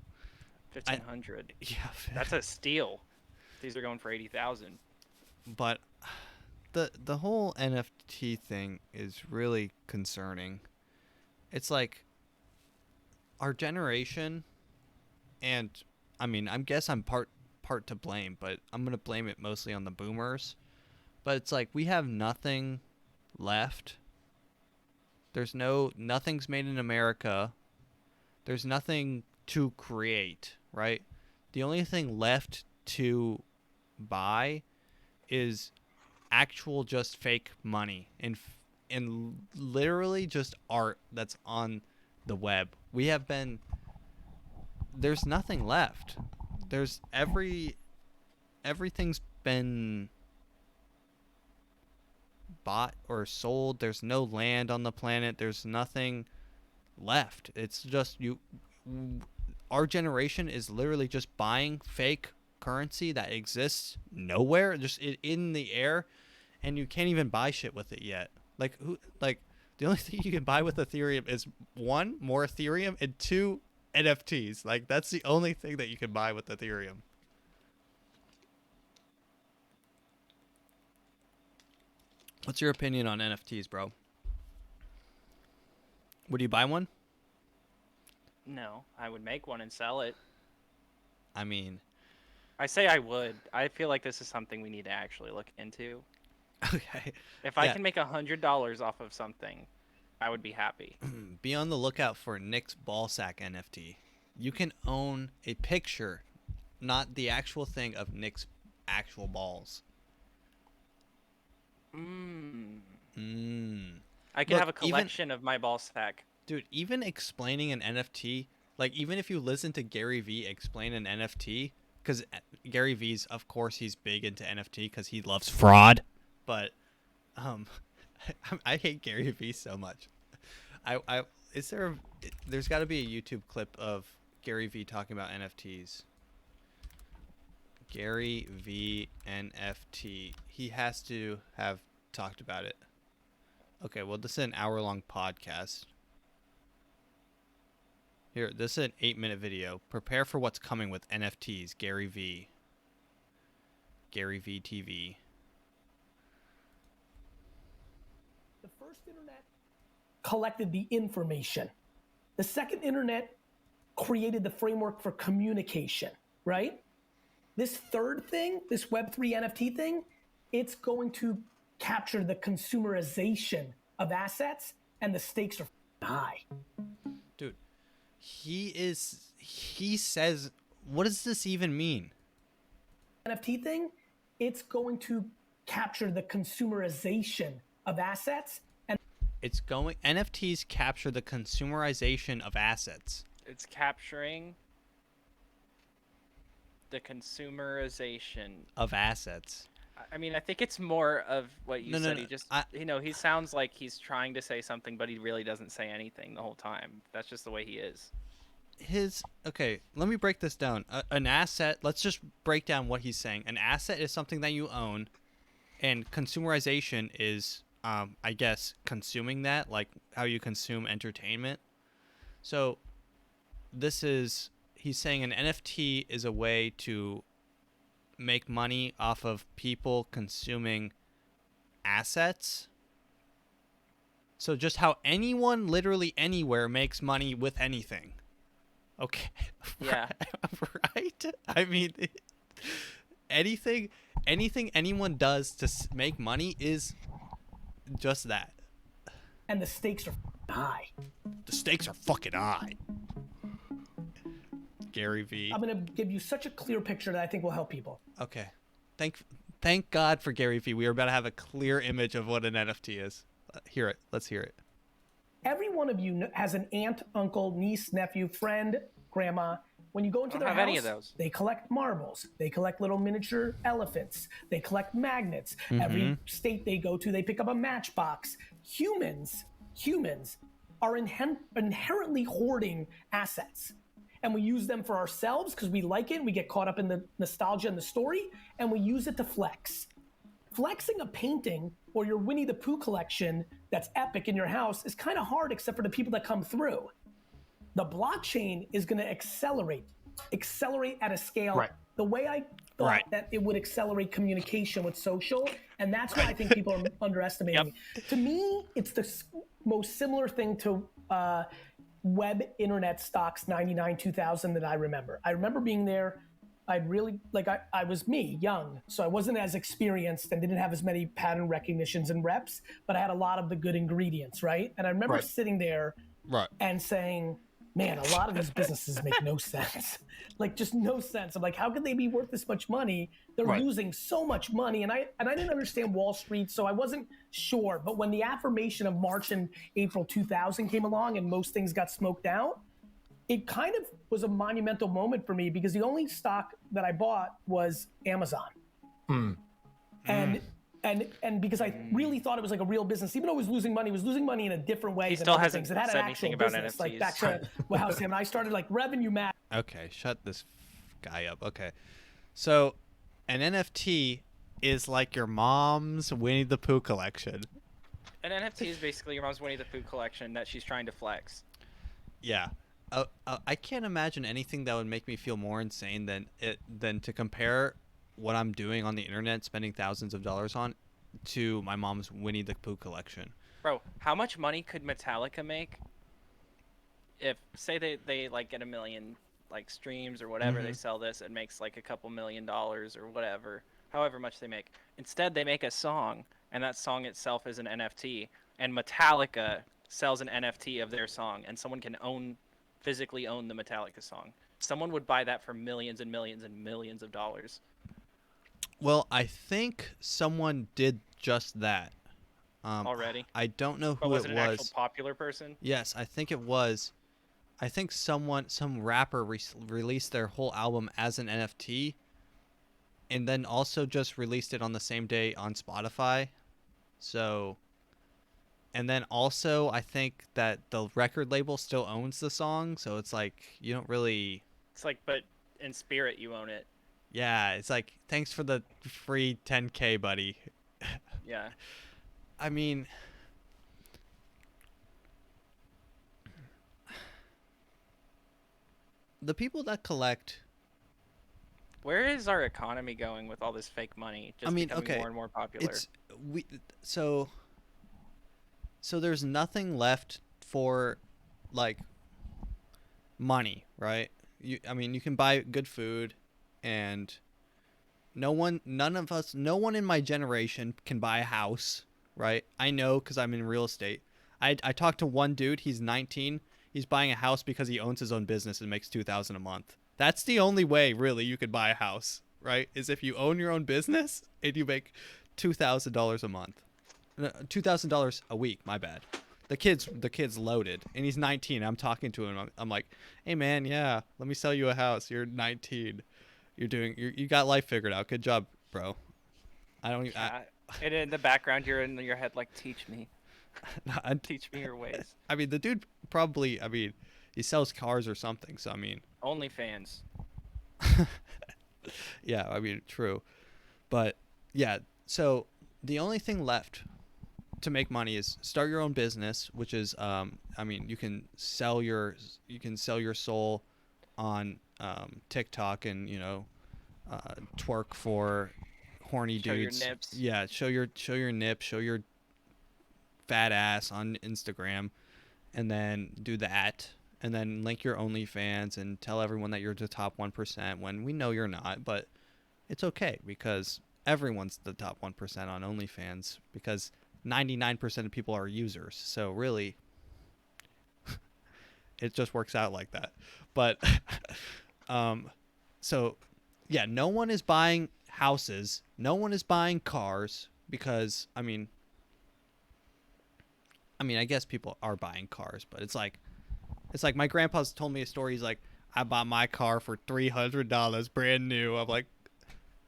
Speaker 2: 1,500.
Speaker 1: Yeah.
Speaker 2: That's a steal. These are going for 80,000.
Speaker 1: But the whole NFT thing is really concerning. It's like our generation, and I mean, I guess I'm part to blame, but I'm going to blame it mostly on the boomers. But it's like we have nothing left. Nothing's made in America. There's nothing to create, right? The only thing left to buy is actual just fake money and literally just art that's on the web. There's nothing left. There's everything's been bought or sold. There's no land on the planet. There's nothing left. It's just our generation is literally just buying fake currency that exists nowhere, just in the air, and you can't even buy shit with it yet. Like the only thing you can buy with Ethereum is one, more Ethereum, and two, NFTs. Like that's the only thing that you can buy with Ethereum. What's your opinion on NFTs, bro? Would you buy one?
Speaker 2: No, I would make one and sell it.
Speaker 1: I mean,
Speaker 2: I say I would. I feel like this is something we need to actually look into.
Speaker 1: okay.
Speaker 2: If I
Speaker 1: Yeah.
Speaker 2: can make $100 off of something, I would be happy.
Speaker 1: Be on the lookout for Nick's ballsack NFT. You can own a picture, not the actual thing, of Nick's actual balls.
Speaker 2: Mm.
Speaker 1: Mmm.
Speaker 2: I could
Speaker 1: Look,
Speaker 2: have a collection of my ball sack.
Speaker 1: dude, even explaining an NFT, like even if you listen to Gary Vee explain an NFT, because Gary Vee's, of course, he's big into NFT because he loves fraud. But, um, I hate Gary Vee so much. I is there? There's got to be a YouTube clip of Gary Vee talking about NFTs. Gary Vee NFT. He has to have talked about it. Okay, well, this is an hour-long podcast. Here, this is an 8-minute video. Prepare for what's coming with NFTs. Gary Vee. Gary Vee TV.
Speaker 3: The first internet collected the information. The second internet created the framework for communication, right? This third thing, this Web3 NFT thing, it's going to capture the consumerization of assets, and the stakes are high.
Speaker 1: Dude, he says, what does this even mean?
Speaker 3: NFT thing, it's going to capture the consumerization of assets, and
Speaker 1: NFTs capture the consumerization of assets.
Speaker 2: It's capturing the consumerization
Speaker 1: Of assets.
Speaker 2: I mean, I think it's more of what you said.
Speaker 1: No,
Speaker 2: He just, he sounds like he's trying to say something, but he really doesn't say anything the whole time. That's just the way he is.
Speaker 1: Okay, let me break this down. An asset, let's just break down what he's saying. An asset is something that you own, and consumerization is, I guess, consuming that, like how you consume entertainment. So he's saying an NFT is a way to make money off of people consuming assets. So just how anyone literally anywhere makes money with anything. Okay.
Speaker 2: Yeah.
Speaker 1: Right? I mean, anything anyone does to make money is just that.
Speaker 3: and the stakes are high.
Speaker 1: The stakes are fucking high. Gary Vee.
Speaker 3: I'm gonna give you such a clear picture that I think will help people.
Speaker 1: Okay. Thank God for Gary Vee. We are about to have a clear image of what an NFT is. Hear it. Let's hear it.
Speaker 3: Every one of you has an aunt, uncle, niece, nephew, friend, grandma. When you go into their
Speaker 2: have
Speaker 3: house,
Speaker 2: any of those.
Speaker 3: they collect marbles. They collect little miniature elephants. They collect magnets. Every state they go to, they pick up a matchbox. Humans are inherently hoarding assets. And we use them for ourselves because we like it. We get caught up in the nostalgia and the story, and we use it to flex. Flexing a painting or your Winnie the Pooh collection that's epic in your house is kind of hard, except for the people that come through. The blockchain is going to accelerate at a scale the way I thought that it would accelerate communication with social, and that's why I think people are underestimating. To me, it's the most similar thing to web internet stocks 99, 2000 that I remember. I remember being there. I was young, so I wasn't as experienced and didn't have as many pattern recognitions and reps, but I had a lot of the good ingredients, right? And I remember sitting there and saying, man, a lot of these businesses make no sense. Like, just no sense. I'm like, how could they be worth this much money? They're losing so much money. And I didn't understand Wall Street, so I wasn't sure. But when the affirmation of March and April 2000 came along and most things got smoked out, it kind of was a monumental moment for me because the only stock that I bought was Amazon. And because I really thought it was like a real business, even though it was losing money in a different way than other things. It had an actual business. Like back to how Sam and I started, like revenue math.
Speaker 1: Okay, shut this guy up. Okay. So an NFT is like your mom's Winnie the Pooh collection.
Speaker 2: An NFT is basically your mom's Winnie the Pooh collection that she's trying to flex.
Speaker 1: Yeah. I can't imagine anything that would make me feel more insane than to compare what I'm doing on the internet, spending thousands of dollars on, to my mom's Winnie the Pooh collection.
Speaker 2: Bro, how much money could Metallica make if, say, they like get 1 million like streams or whatever, they sell this, it makes like a couple $1,000,000 or whatever, however much they make. Instead, they make a song, and that song itself is an NFT, and Metallica sells an NFT of their song, and someone can physically own the Metallica song. Someone would buy that for millions and millions and millions of dollars.
Speaker 1: Well, I think someone did just that.
Speaker 2: Already?
Speaker 1: I don't know
Speaker 2: But
Speaker 1: who
Speaker 2: was
Speaker 1: it
Speaker 2: it an
Speaker 1: was.
Speaker 2: actual popular person?
Speaker 1: Yes, I think it was. I think some rapper released their whole album as an NFT, and then also just released it on the same day on Spotify. So, and then also I think that the record label still owns the song, so it's like you don't really.
Speaker 2: It's like, but in spirit, you own it.
Speaker 1: Yeah, it's like thanks for the free 10K, buddy.
Speaker 2: Yeah.
Speaker 1: I mean, the people that collect.
Speaker 2: Where is our economy going with all this fake money? Just becoming more and more popular.
Speaker 1: So there's nothing left for like money, right? I mean, you can buy good food, and no one in my generation can buy a house, right? I know because I'm in real estate. I talked to one dude, he's 19. He's buying a house because he owns his own business and makes $2,000 a month. That's the only way, really, you could buy a house, right? Is if you own your own business and you make $2,000 a month. $2,000 a week, my bad. The kid's loaded, and he's 19. I'm talking to him. I'm like, hey, man, yeah, let me sell you a house. You're 19. You got life figured out. Good job, bro.
Speaker 2: And in the background, you're in your head like, teach me. Teach me your ways.
Speaker 1: I mean, the dude probably, he sells cars or something. So,
Speaker 2: OnlyFans.
Speaker 1: Yeah, true. But, yeah, so the only thing left to make money is start your own business, which is, you can sell your soul on TikTok and, twerk for horny dudes.
Speaker 2: Show your nips.
Speaker 1: Yeah, show your nips, show your fat ass on Instagram, and then do that, and then link your OnlyFans and tell everyone that you're the top 1% when we know you're not, but it's okay because everyone's the top 1% on OnlyFans because 99% of people are users. So really, it just works out like that. But so yeah, no one is buying houses, no one is buying cars because I guess people are buying cars, but it's like my grandpa's told me a story. He's like, I bought my car for $300 brand new. I'm like,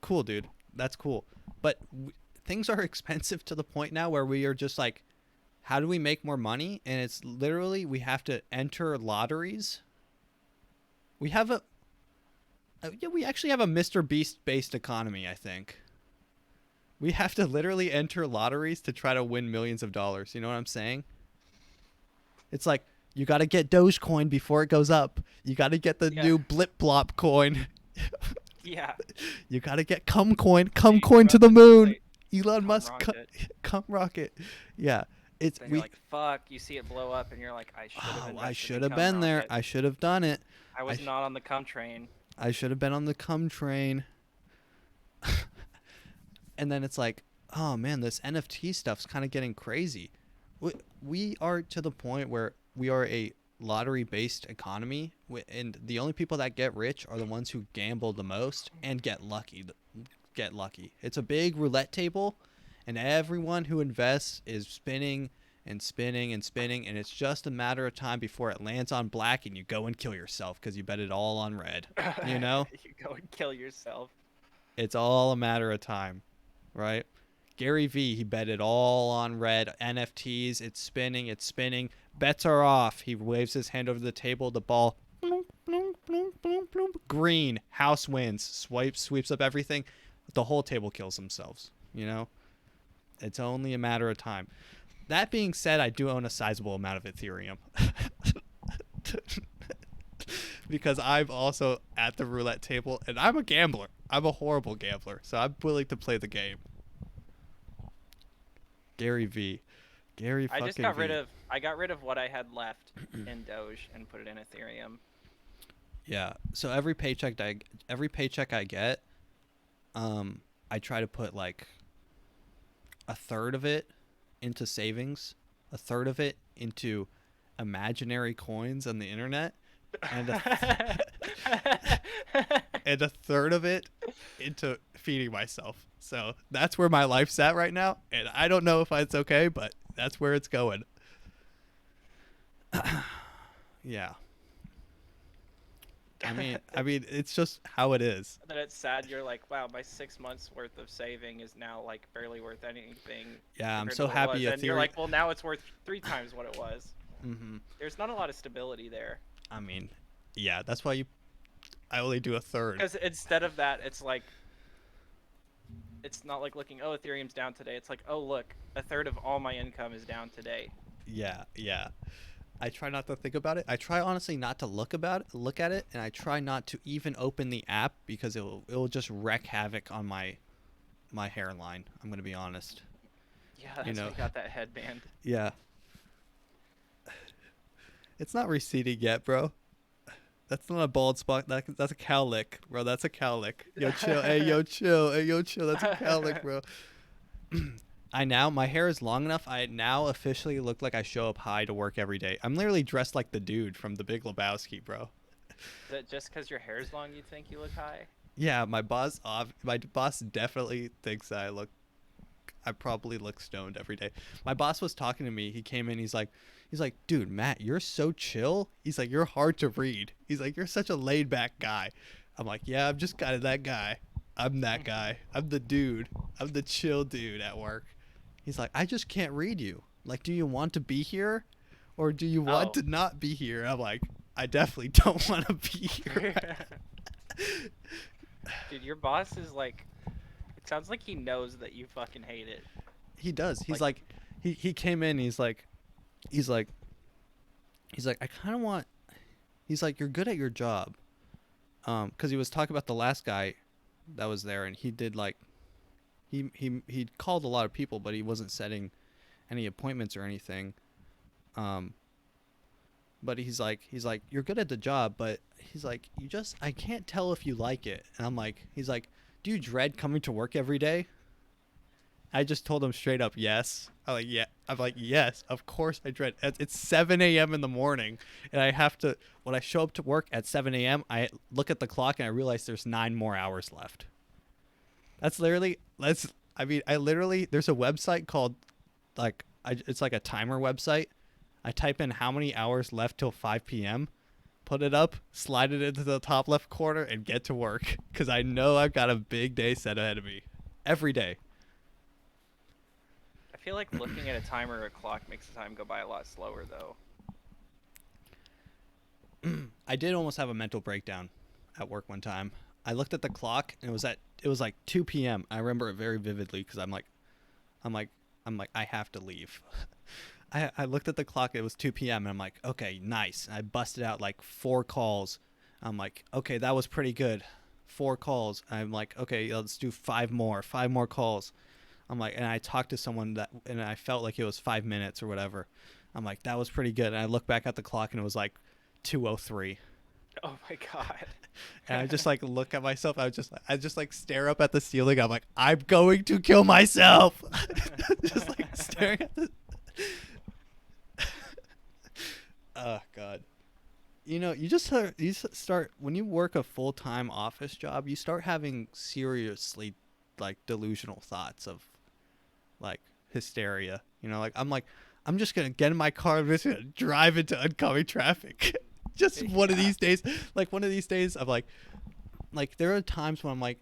Speaker 1: cool, dude, that's cool. But things are expensive to the point now where we are just like, how do we make more money? And it's literally we have to enter lotteries. We actually have a Mr. Beast based economy, I think. We have to literally enter lotteries to try to win millions of dollars. You know what I'm saying? It's like, you got to get Dogecoin before it goes up. You got to get the new Blip Blop coin.
Speaker 2: Yeah.
Speaker 1: You got to get Cum Coin to the moon. Elon Musk, Cum Rocket. Yeah.
Speaker 2: Then you're like, fuck, you see it blow up and you're like, I should have
Speaker 1: been there. I should have done it.
Speaker 2: I was not on the cum train.
Speaker 1: I should have been on the cum train. And then it's like, oh man, this NFT stuff's kind of getting crazy. We are to the point where we are a lottery-based economy, and the only people that get rich are the ones who gamble the most and get lucky. It's a big roulette table, and everyone who invests is spinning and spinning and spinning, and it's just a matter of time before it lands on black and you go and kill yourself because you bet it all on red. You know?
Speaker 2: You go and kill yourself.
Speaker 1: It's all a matter of time, right? Gary Vee, he bet it all on red. NFTs, it's spinning. Bets are off. He waves his hand over the table. The ball, green. House wins. Sweeps up everything. The whole table kills themselves. You know? It's only a matter of time. That being said, I do own a sizable amount of Ethereum. Because I'm also at the roulette table, and I'm a gambler. I'm a horrible gambler, so I'm willing to play the game. Gary V. Gary
Speaker 2: I
Speaker 1: fucking
Speaker 2: just got
Speaker 1: V.
Speaker 2: rid of what I had left in Doge and put it in Ethereum.
Speaker 1: Yeah. So every paycheck I get, I try to put like a third of it into savings, a third of it into imaginary coins on the internet, and and a third of it into feeding myself. So that's where my life's at right now, and I don't know if it's okay, but that's where it's going. Yeah. I mean, it's just how it is.
Speaker 2: Then it's sad. You're like, wow, my 6 months worth of saving is now like barely worth anything.
Speaker 1: Yeah, I'm
Speaker 2: compared to
Speaker 1: so
Speaker 2: what it
Speaker 1: happy.
Speaker 2: was. And you're like, well, now it's worth 3 times what it was.
Speaker 1: Mm-hmm.
Speaker 2: There's not a lot of stability there.
Speaker 1: I mean, yeah, that's why I only do a third.
Speaker 2: Because instead of that, it's like, it's not like looking, oh, Ethereum's down today. It's like, oh, look, a third of all my income is down today.
Speaker 1: Yeah. I try not to think about it. I try honestly not to look at it, and I try not to even open the app because it will just wreak havoc on my hairline. I'm gonna be honest.
Speaker 2: Yeah, that's why I got that headband.
Speaker 1: Yeah. It's not receding yet, bro. That's not a bald spot. That's a cowlick, bro. That's a cowlick. Yo, chill. Hey, yo, chill. Hey, yo, chill. That's a cowlick, bro. My hair is long enough. I now officially look like I show up high to work every day. I'm literally dressed like the dude from The Big Lebowski, bro.
Speaker 2: Is that just because your hair's long you think you look high?
Speaker 1: Yeah, my boss definitely thinks I probably look stoned every day. My boss was talking to me. He came in. He's like, dude, Matt, you're so chill. He's like, you're hard to read. He's like, you're such a laid back guy. I'm like, yeah, I'm just kind of that guy. I'm that guy. I'm the dude. I'm the chill dude at work. He's like, I just can't read you. Like, do you want to be here or do you want to not be here? I'm like, I definitely don't want to be here.
Speaker 2: Dude, your boss is like, it sounds like he knows that you fucking hate it.
Speaker 1: He does. He's like he came in. He's like, I kind of want. He's like, you're good at your job. Because he was talking about the last guy that was there, and he did like, he called a lot of people, but he wasn't setting any appointments or anything. But he's like, you're good at the job, but he's like, I can't tell if you like it. And I'm like, he's like, do you dread coming to work every day? I just told him straight up, yes. I'm like, yes, of course I dread. It's 7 a.m. in the morning, and I have to, when I show up to work at 7 a.m., I look at the clock and I realize there's 9 more hours left. There's a website called, it's like a timer website. I type in how many hours left till 5 p.m., put it up, slide it into the top left corner, and get to work. Because I know I've got a big day set ahead of me. Every day.
Speaker 2: I feel like looking at a timer or a clock makes the time go by a lot slower, though.
Speaker 1: I did almost have a mental breakdown at work one time. I looked at the clock, and it was like 2 p.m. I remember it very vividly because I'm like, I have to leave. I looked at the clock. It was 2 p.m. and I'm like, okay, nice. And I busted out like 4 calls. I'm like, okay, that was pretty good. 4 calls. I'm like, okay, let's do 5 more calls. I'm like, and I talked to someone and I felt like it was 5 minutes or whatever. I'm like, that was pretty good. And I looked back at the clock and it was like 2:03.
Speaker 2: Oh my God.
Speaker 1: And I just like look at myself. I just like stare up at the ceiling. I'm like, I'm going to kill myself. Just like staring at the. Oh God. You start when you work a full-time office job, you start having seriously like delusional thoughts of like hysteria. I'm just gonna get in my car and just gonna drive into oncoming traffic. Just one of these days, I'm like there are times when I'm like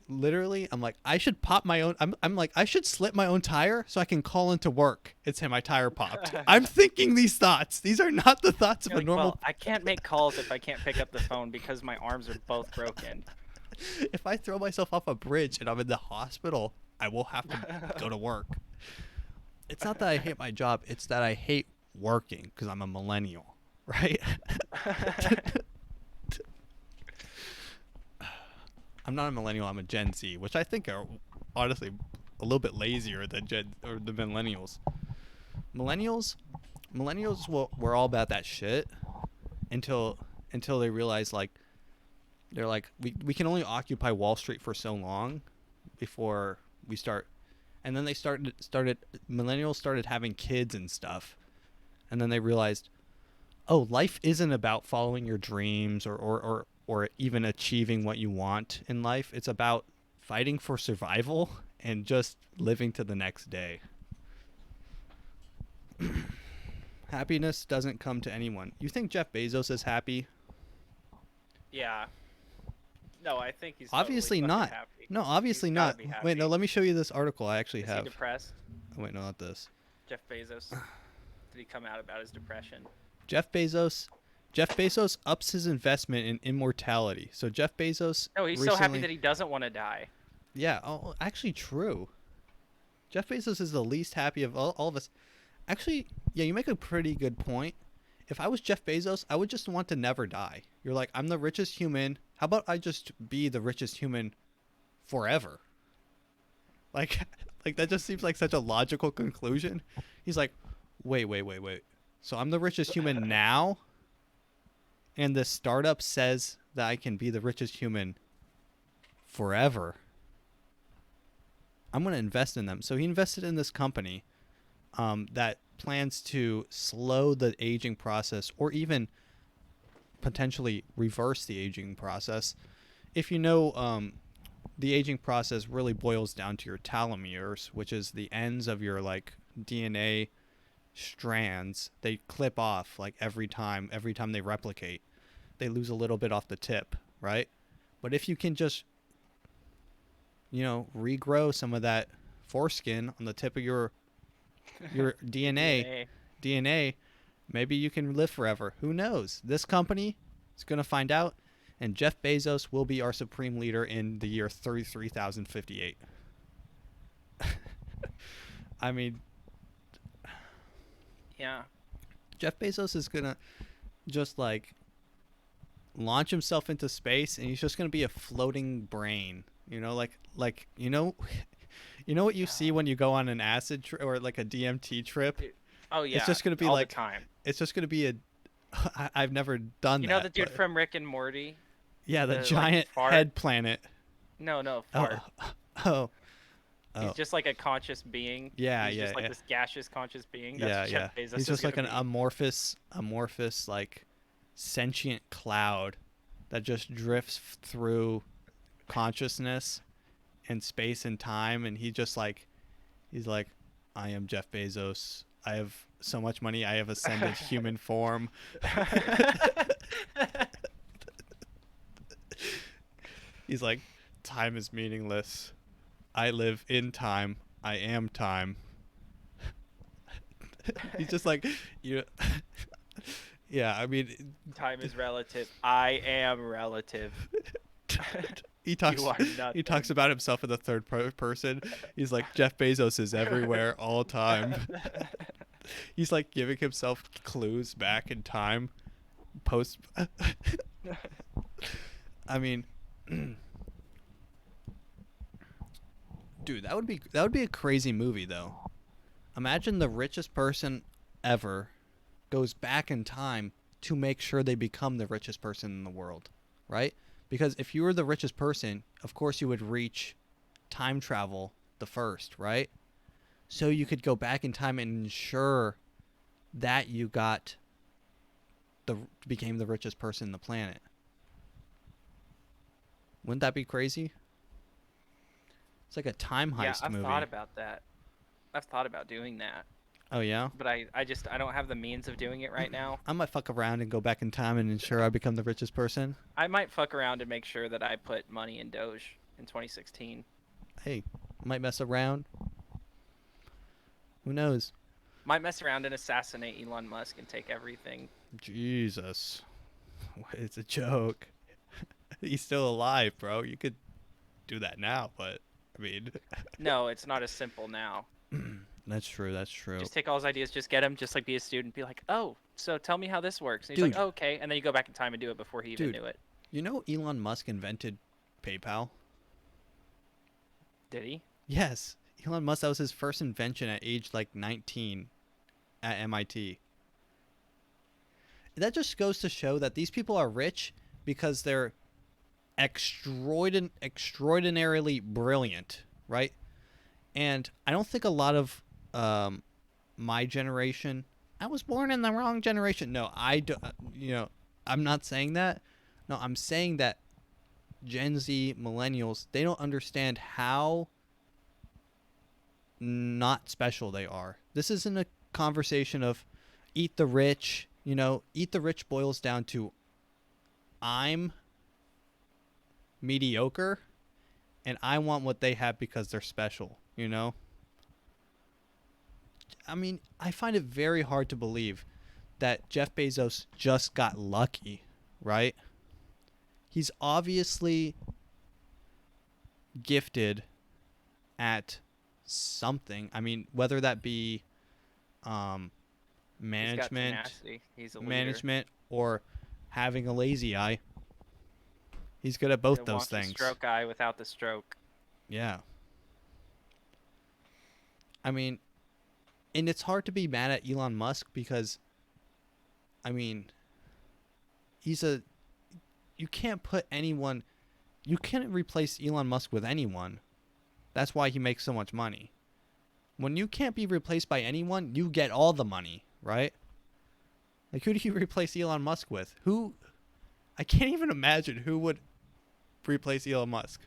Speaker 1: I should pop my own. I'm like I should slip my own tire so I can call into work and say my tire popped. I'm thinking these thoughts. These are not the thoughts of a normal.
Speaker 2: Well, I can't make calls if I can't pick up the phone because my arms are both broken.
Speaker 1: If I throw myself off a bridge and I'm in the hospital, I will have to go to work. It's not that I hate my job. It's that I hate working because I'm a millennial, right? I'm not a millennial. I'm a Gen Z, which I think are honestly a little bit lazier than the millennials. millennials were all about that shit until they realized, like, they're like, we can only occupy Wall Street for so long before we start. And then they millennials started having kids and stuff. And then they realized, oh, life isn't about following your dreams or even achieving what you want in life. It's about fighting for survival and just living to the next day. Happiness doesn't come to anyone. You think Jeff Bezos is happy?
Speaker 2: Yeah. No, I think he's
Speaker 1: Obviously
Speaker 2: totally fucking
Speaker 1: not.
Speaker 2: happy.
Speaker 1: No, obviously
Speaker 2: He's gotta
Speaker 1: not.
Speaker 2: be happy.
Speaker 1: Wait, no, let me show you this article I actually
Speaker 2: Is he
Speaker 1: have.
Speaker 2: depressed?
Speaker 1: Oh, wait, no, not this.
Speaker 2: Jeff Bezos. Did he come out about his depression?
Speaker 1: Jeff Bezos ups his investment in immortality. So Jeff Bezos
Speaker 2: No, he's so happy that he doesn't want to die.
Speaker 1: Yeah, oh, actually true. Jeff Bezos is the least happy of all of us. Actually, yeah, you make a pretty good point. If I was Jeff Bezos, I would just want to never die. You're like, I'm the richest human. How about I just be the richest human forever? Like that just seems like such a logical conclusion. He's like, wait. So I'm the richest human now? And the startup says that I can be the richest human forever. I'm going to invest in them. So he invested in this company that plans to slow the aging process, or even potentially reverse the aging process. If you know, the aging process really boils down to your telomeres, which is the ends of your like DNA strands. They clip off like every time they replicate. They lose a little bit off the tip, right? But if you can just, regrow some of that foreskin on the tip of your DNA, maybe you can live forever. Who knows? This company is going to find out, and Jeff Bezos will be our supreme leader in the year 33,058. I mean,
Speaker 2: yeah.
Speaker 1: Jeff Bezos is going to just like launch himself into space, and he's just going to be a floating brain, like what you see when you go on an acid or like a DMT trip?
Speaker 2: Oh yeah.
Speaker 1: It's just going to be
Speaker 2: all
Speaker 1: like
Speaker 2: the time.
Speaker 1: It's just going to be I've never done that.
Speaker 2: You know the dude from Rick and Morty?
Speaker 1: Yeah, the giant head planet.
Speaker 2: No, fart.
Speaker 1: Oh.
Speaker 2: He's just like a conscious being.
Speaker 1: Yeah,
Speaker 2: He's just like this gaseous conscious being. That's
Speaker 1: yeah.
Speaker 2: Jeff Bezos
Speaker 1: He's just like an
Speaker 2: be.
Speaker 1: amorphous like sentient cloud that just drifts through consciousness and space and time, and he's like, I am Jeff Bezos. I have so much money. I have ascended human form. He's like, time is meaningless. I live in time. I am time. He's just like, yeah, I mean,
Speaker 2: time is relative. I am relative.
Speaker 1: He talks about himself in the third person. He's like, Jeff Bezos is everywhere all time. He's like giving himself clues back in time. I mean, dude, that would be a crazy movie though. Imagine the richest person ever goes back in time to make sure they become the richest person in the world, right? Because if you were the richest person, of course you would reach time travel the first, right? So you could go back in time and ensure that you became the richest person on the planet. Wouldn't that be crazy? It's like a time heist movie.
Speaker 2: Yeah, I've thought about that. I've thought about doing that.
Speaker 1: Oh yeah?
Speaker 2: But I don't have the means of doing it right now.
Speaker 1: I might fuck around and go back in time and ensure I become the richest person.
Speaker 2: I might fuck around and make sure that I put money in Doge in 2016.
Speaker 1: Hey, might mess around. Who knows?
Speaker 2: Might mess around and assassinate Elon Musk and take everything.
Speaker 1: Jesus. It's a joke. He's still alive, bro. You could do that now, but I mean...
Speaker 2: No, it's not as simple now.
Speaker 1: That's true.
Speaker 2: Just take all his ideas, just get him, just like be a student, be like, oh, so tell me how this works. And he's like, oh, okay. And then you go back in time and do it before he even knew it.
Speaker 1: You know Elon Musk invented PayPal?
Speaker 2: Did he?
Speaker 1: Yes. Elon Musk, that was his first invention at age like 19. at MIT. That just goes to show that these people are rich because they're extraordinarily brilliant, right? And I don't think a lot of my generation. I was born in the wrong generation. No, I do. I'm not saying that. No, I'm saying that Gen Z millennials, they don't understand how not special they are. This isn't a conversation of eat the rich. Eat the rich boils down to I'm mediocre and I want what they have because they're special, I mean, I find it very hard to believe that Jeff Bezos just got lucky, right? He's obviously gifted at something. I mean, whether that be
Speaker 2: He's got
Speaker 1: management,
Speaker 2: tenacity. He's a leader.
Speaker 1: or having a lazy eye. He's good at both
Speaker 2: He'll
Speaker 1: those
Speaker 2: walk the
Speaker 1: things.
Speaker 2: stroke eye without the stroke.
Speaker 1: Yeah. I mean, and it's hard to be mad at Elon Musk because, I mean, you can't replace Elon Musk with anyone. That's why he makes so much money. When you can't be replaced by anyone, you get all the money, right? Like, who do you replace Elon Musk with? I can't even imagine who would replace Elon Musk.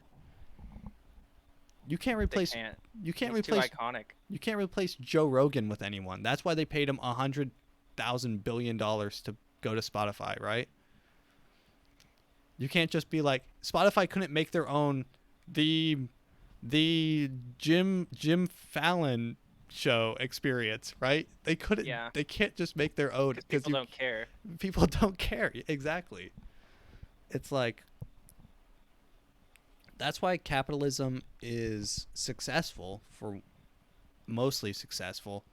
Speaker 1: You can't replace.
Speaker 2: They can't.
Speaker 1: You can't
Speaker 2: He's
Speaker 1: replace.
Speaker 2: too iconic.
Speaker 1: You can't replace Joe Rogan with anyone. That's why they paid him $100,000 billion to go to Spotify, right? You can't just be like Spotify couldn't make their own the Jim Fallon show experience, right? They couldn't.
Speaker 2: Yeah.
Speaker 1: They can't just make their own
Speaker 2: Because people don't care.
Speaker 1: People don't care. Exactly. It's like that's why capitalism is mostly successful.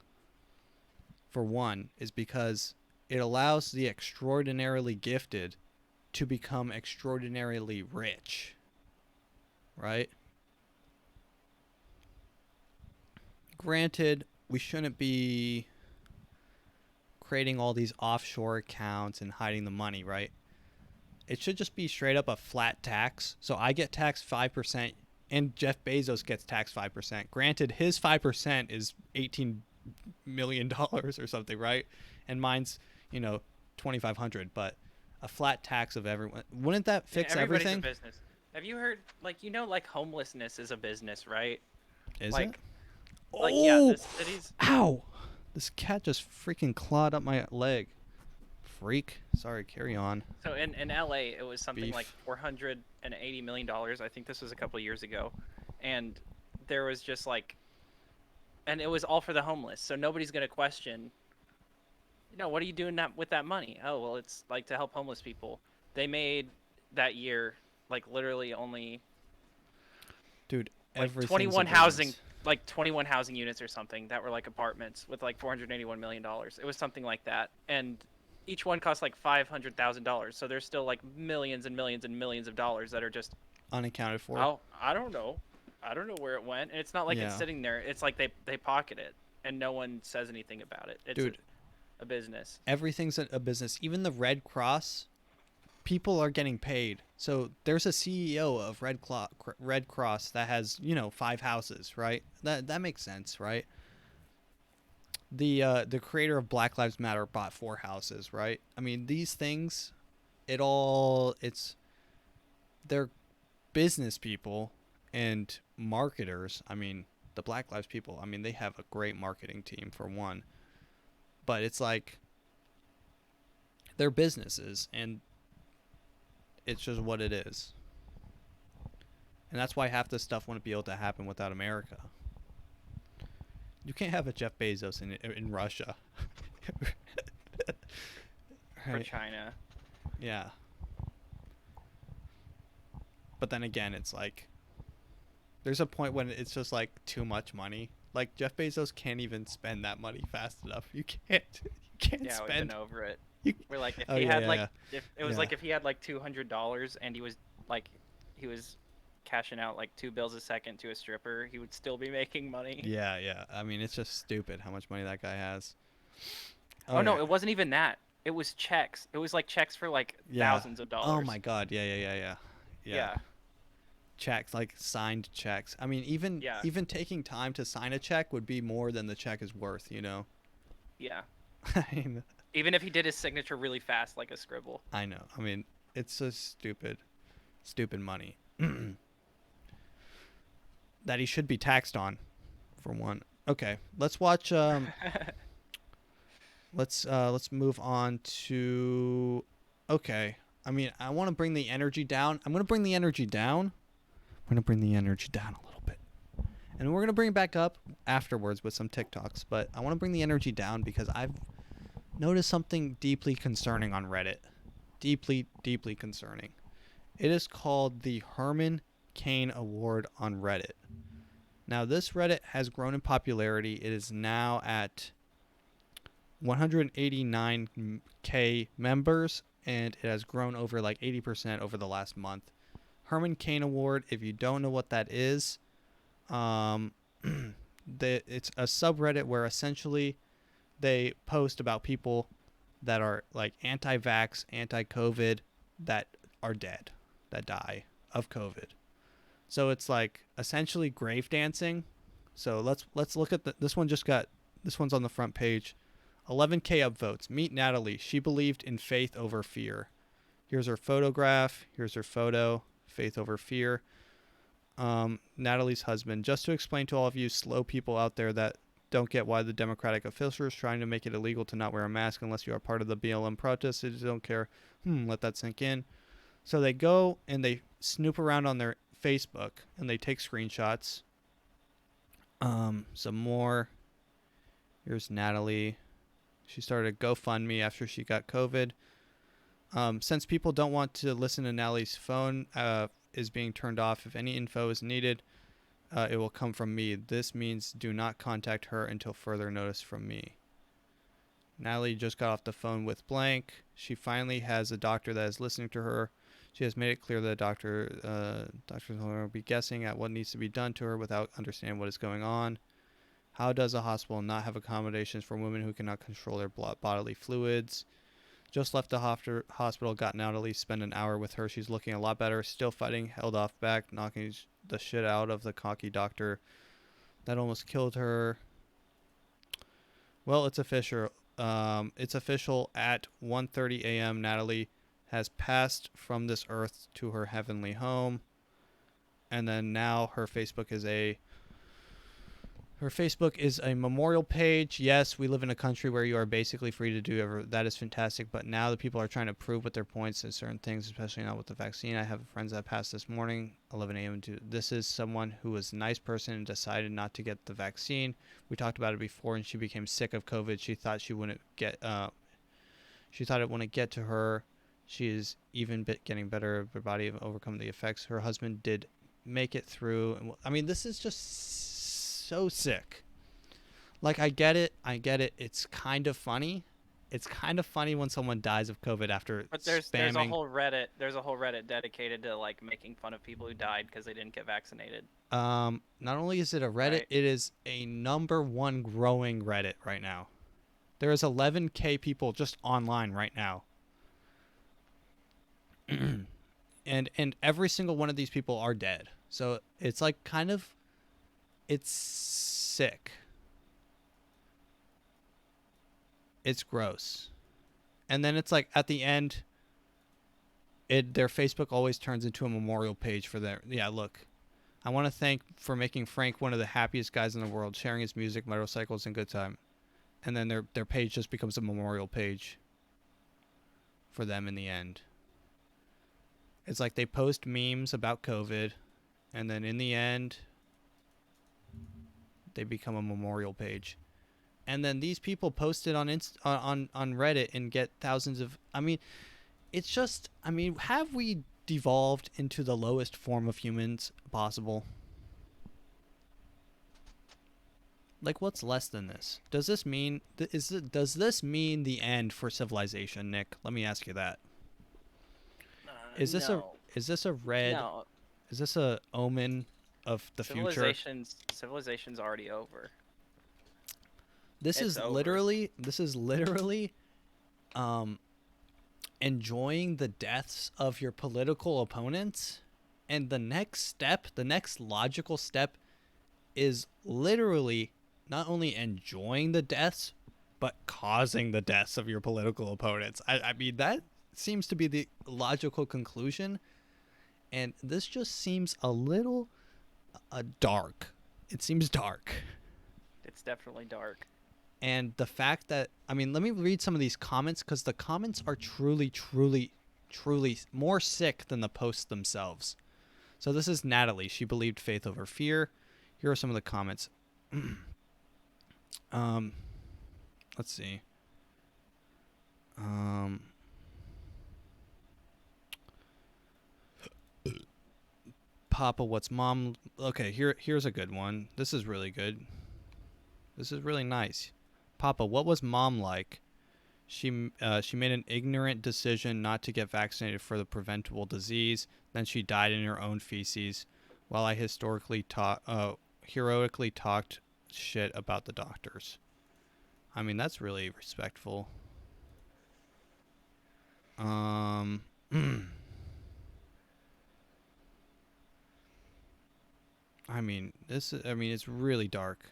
Speaker 1: For one, is because it allows the extraordinarily gifted to become extraordinarily rich. Right? Granted, we shouldn't be creating all these offshore accounts and hiding the money, right? It should just be straight up a flat tax. So I get taxed 5% and Jeff Bezos gets taxed 5%. Granted, his 5% is $18 million or something, right? And mine's, $2,500, but a flat tax of everyone. Wouldn't that fix
Speaker 2: everybody's
Speaker 1: everything?
Speaker 2: a business. Have you heard, homelessness is a business, right?
Speaker 1: Is it?
Speaker 2: Yeah,
Speaker 1: Oh!
Speaker 2: the cities.
Speaker 1: Ow! This cat just freaking clawed up my leg. Freak. Sorry, carry on.
Speaker 2: So in LA, it was something
Speaker 1: Beef.
Speaker 2: like $480 million. I think this was a couple of years ago. And there was just and it was all for the homeless. So nobody's going to question, what are you doing with that money? Oh, well, it's to help homeless people. They made that year, literally only
Speaker 1: Dude, everything's
Speaker 2: 21
Speaker 1: a
Speaker 2: housing,
Speaker 1: business.
Speaker 2: 21 housing units or something that were apartments with $481 million. It was something like that. And each one cost $500,000. So there's still millions and millions and millions of dollars that are just
Speaker 1: Unaccounted for.
Speaker 2: Oh, I don't know. I don't know where it went. And it's not it's sitting there. It's they pocket it and no one says anything about it. It's
Speaker 1: Dude,
Speaker 2: a business.
Speaker 1: Everything's a business. Even the Red Cross, people are getting paid. So there's a CEO of Red Cross that has, 5 houses, right? That makes sense, right? The creator of Black Lives Matter bought 4 houses, right? I mean, these things, they're business people and marketers. I mean, the Black Lives people, I mean, they have a great marketing team for one. But it's they're businesses and it's just what it is. And that's why half this stuff wouldn't be able to happen without America. You can't have a Jeff Bezos in Russia.
Speaker 2: For China.
Speaker 1: Yeah. But then again, it's there's a point when it's just too much money. Jeff Bezos can't even spend that money fast enough. You can't
Speaker 2: Yeah,
Speaker 1: spend.
Speaker 2: we've been over it. We're if
Speaker 1: Oh,
Speaker 2: he
Speaker 1: yeah,
Speaker 2: had
Speaker 1: yeah.
Speaker 2: if it was
Speaker 1: Yeah.
Speaker 2: if he had $200 and he was cashing out 2 bills a second to a stripper, he would still be making money.
Speaker 1: Yeah. I mean, it's just stupid how much money that guy has.
Speaker 2: Oh no,
Speaker 1: yeah.
Speaker 2: it wasn't even that. It was checks. It was like checks for like
Speaker 1: Yeah.
Speaker 2: thousands of dollars.
Speaker 1: Oh my God. Yeah.
Speaker 2: Yeah.
Speaker 1: Checks, like signed checks. I mean, even
Speaker 2: Yeah.
Speaker 1: even taking time to sign a check would be more than the check is worth, you know.
Speaker 2: Yeah.
Speaker 1: I mean,
Speaker 2: Even if he did his signature really fast, like a scribble.
Speaker 1: I know. I mean, it's so stupid, stupid money that he should be taxed on, for one. Okay, let's watch. Let's move on to. Okay, I mean, I want to bring the energy down. I'm gonna bring the energy down. I'm gonna bring the energy down a little bit, and we're gonna bring it back up afterwards with some TikToks. But I want to bring the energy down because I've noticed something deeply concerning on Reddit. Deeply, deeply concerning. It is called the Herman Cain Award on Reddit. Now, this Reddit has grown in popularity. It is now at 189K members, and it has grown over like 80% over the last month. Herman Cain Award, if you don't know what that is, it's a subreddit where essentially they post about people that are like anti-vax, anti-COVID, that are dead, that die of COVID. So it's like essentially grave dancing. So let's look at this one. This one's on the front page. 11K upvotes. Meet Natalie. She believed in faith over fear. Here's her photograph. Here's her photo. Faith over fear. Natalie's husband. Just to explain to all of you slow people out there that don't get why the Democratic officials trying to make it illegal to not wear a mask unless you are part of the BLM protests. They just don't care. Let that sink in. So they go and they snoop around on their Facebook and they take screenshots. Some more. Here's Natalie. She started a GoFundMe after she got COVID. Since people don't want to listen to Natalie's phone is being turned off, if any info is needed, it will come from me. This means do not contact her until further notice from me. Natalie just got off the phone with blank. She finally has a doctor that is listening to her. She has made it clear that the doctors will be guessing at what needs to be done to her without understanding what is going on. How does a hospital not have accommodations for women who cannot control their bodily fluids? Just left the hospital, got Natalie, spent an hour with her. She's looking a lot better, still fighting, held off back, knocking the shit out of the cocky doctor that almost killed her. Well, it's official. It's official at 1:30 a.m. Natalie has passed from this earth to her heavenly home. And then now her Facebook is a memorial page. Yes, we live in a country where you are basically free to do whatever. That is fantastic. But now the people are trying to prove with their points and certain things, especially now with the vaccine. I have friends that passed this morning, 11 a.m. This is someone who was a nice person and decided not to get the vaccine. We talked about it before, and she became sick of COVID. She thought she wouldn't get. She thought it wouldn't get to her. She is even getting better. Her body overcome the effects. Her husband did make it through. I mean, this is just so sick. Like, I get it. It's kind of funny. It's kind of funny when someone dies of COVID after
Speaker 2: there's
Speaker 1: spamming.
Speaker 2: There's a whole Reddit dedicated to like making fun of people who died because they didn't get vaccinated.
Speaker 1: Not only is it a Reddit,
Speaker 2: Right.
Speaker 1: it is a #1 growing Reddit right now. There is 11K people just online right now. and every single one of these people are dead. So it's like it's sick. It's gross. And then it's like at the end, their Facebook always turns into a memorial page for their, look, I want to thank for making Frank one of the happiest guys in the world, sharing his music, motorcycles, and good time. And then their page just becomes a memorial page for them in the end. It's like they post memes about COVID, and then in the end, they become a memorial page. And then these people post it on Reddit and get thousands of. I mean, it's just. I mean, have we devolved into the lowest form of humans possible? Like, what's less than this? Does this mean? Does this mean the end for civilization, Nick? Let me ask you that. Is this
Speaker 2: No.
Speaker 1: a red?
Speaker 2: No.
Speaker 1: Is this a omen of the future?
Speaker 2: Civilization's already over.
Speaker 1: This
Speaker 2: It's
Speaker 1: is
Speaker 2: over.
Speaker 1: literally enjoying the deaths of your political opponents, and the next logical step is literally not only enjoying the deaths but causing the deaths of your political opponents. I mean, that seems to be the logical conclusion, and this just seems a little dark. It seems dark.
Speaker 2: It's definitely dark.
Speaker 1: And the fact that, I mean, let me read some of these comments, because the comments are truly more sick than the posts themselves. So this is Natalie. She believed faith over fear. Here are some of the comments. Let's see. Papa, what's mom? Okay, here's a good one. This is really good. This is really nice. Papa, what was mom like? She made an ignorant decision not to get vaccinated for the preventable disease. Then she died in her own feces, while I heroically talked shit about the doctors. I mean, that's really respectful. I mean, it's really dark.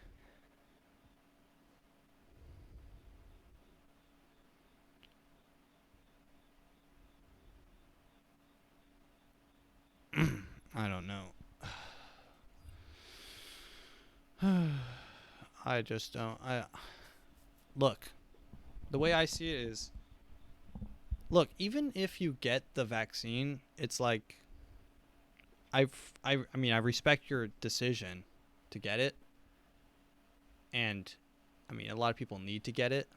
Speaker 1: I don't know. I just don't. Look, the way I see it is, look, even if you get the vaccine, it's like, I mean, I respect your decision to get it, and I mean, a lot of people need to get it,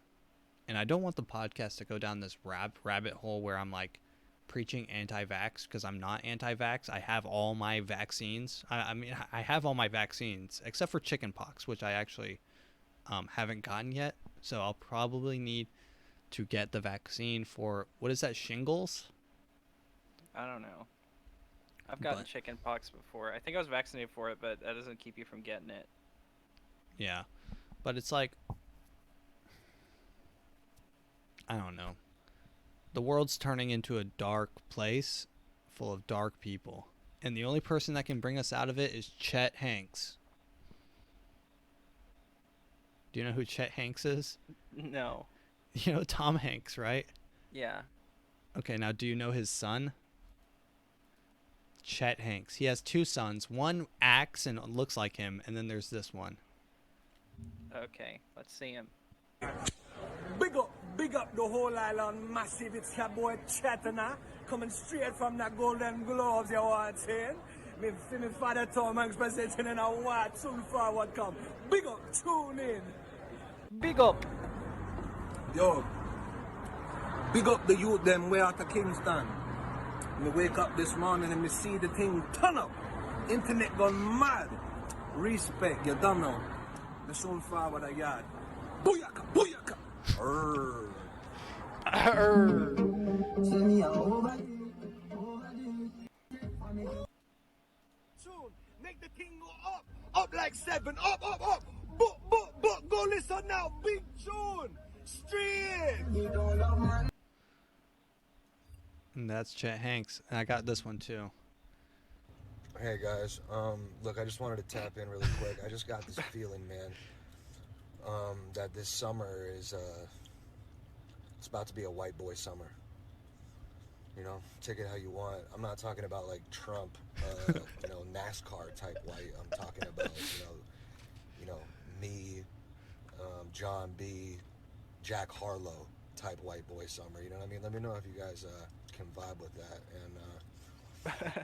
Speaker 1: and I don't want the podcast to go down this rabbit hole where I'm like preaching anti-vax, because I'm not anti-vax. I have all my vaccines. I mean, I have all my vaccines except for chickenpox, which I actually haven't gotten yet. So I'll probably need to get the vaccine for, what is that, shingles?
Speaker 2: I don't know. I've gotten chickenpox before. I think I was vaccinated for it, but that doesn't keep you from getting it.
Speaker 1: Yeah, but it's like, I don't know. The world's turning into a dark place full of dark people. And the only person that can bring us out of it is Chet Hanks. Do you know who Chet Hanks is?
Speaker 2: No.
Speaker 1: You know Tom Hanks, right?
Speaker 2: Yeah.
Speaker 1: Okay, now do you know his son? Chet Hanks. He has two sons. One acts and looks like him, and then there's this one.
Speaker 2: Okay, let's see him.
Speaker 4: Big up the whole island massive. It's your boy Chatana, coming straight from the Golden Globes, you want saying? Me father Tom Hanks presenting in a what soon forward come. Big up, tune in.
Speaker 2: Big up.
Speaker 4: Yo, big up the youth them way out of Kingston. Me wake up this morning and me see the thing turn up. Internet gone mad. Respect, you don't know. Me soon forward a yard. Booyaka, booyaka. Soon, make the thing go up like 7, up. But, go listen now, big tune, straight.
Speaker 1: And that's Chet Hanks. And I got this one too.
Speaker 5: Hey guys, look, I just wanted to tap in really quick. I just got this feeling, man, that this summer is, it's about to be a white boy summer. You know, take it how you want. I'm not talking about like Trump, NASCAR type white. I'm talking about, me, John B., Jack Harlow type white boy summer. You know what I mean? Let me know if you guys can vibe with that. And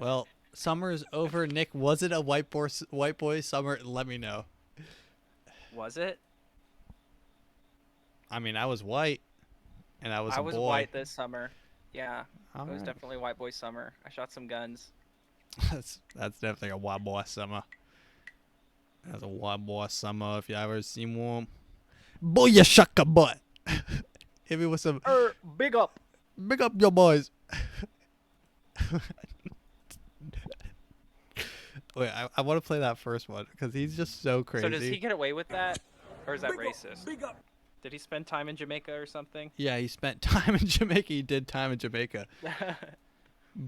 Speaker 1: Well, summer is over. Nick, was it a white boy summer? Let me know.
Speaker 2: Was it?
Speaker 1: I mean, I was white, and I was a boy.
Speaker 2: White this summer. Yeah,
Speaker 1: All
Speaker 2: it was
Speaker 1: right.
Speaker 2: definitely white boy summer. I shot some guns.
Speaker 1: That's definitely a white boy summer. That's a white boy summer if you ever seen one. Booyah shaka butt. Hit me with some.
Speaker 2: Big up.
Speaker 1: Big up your boys. Wait, I want to play that first one because he's just so crazy.
Speaker 2: So does he get away with that, Or is that
Speaker 4: Big up,
Speaker 2: racist?
Speaker 4: big up.
Speaker 2: Did he spend time in Jamaica or something?
Speaker 1: Yeah, he spent time in Jamaica. He did time in Jamaica.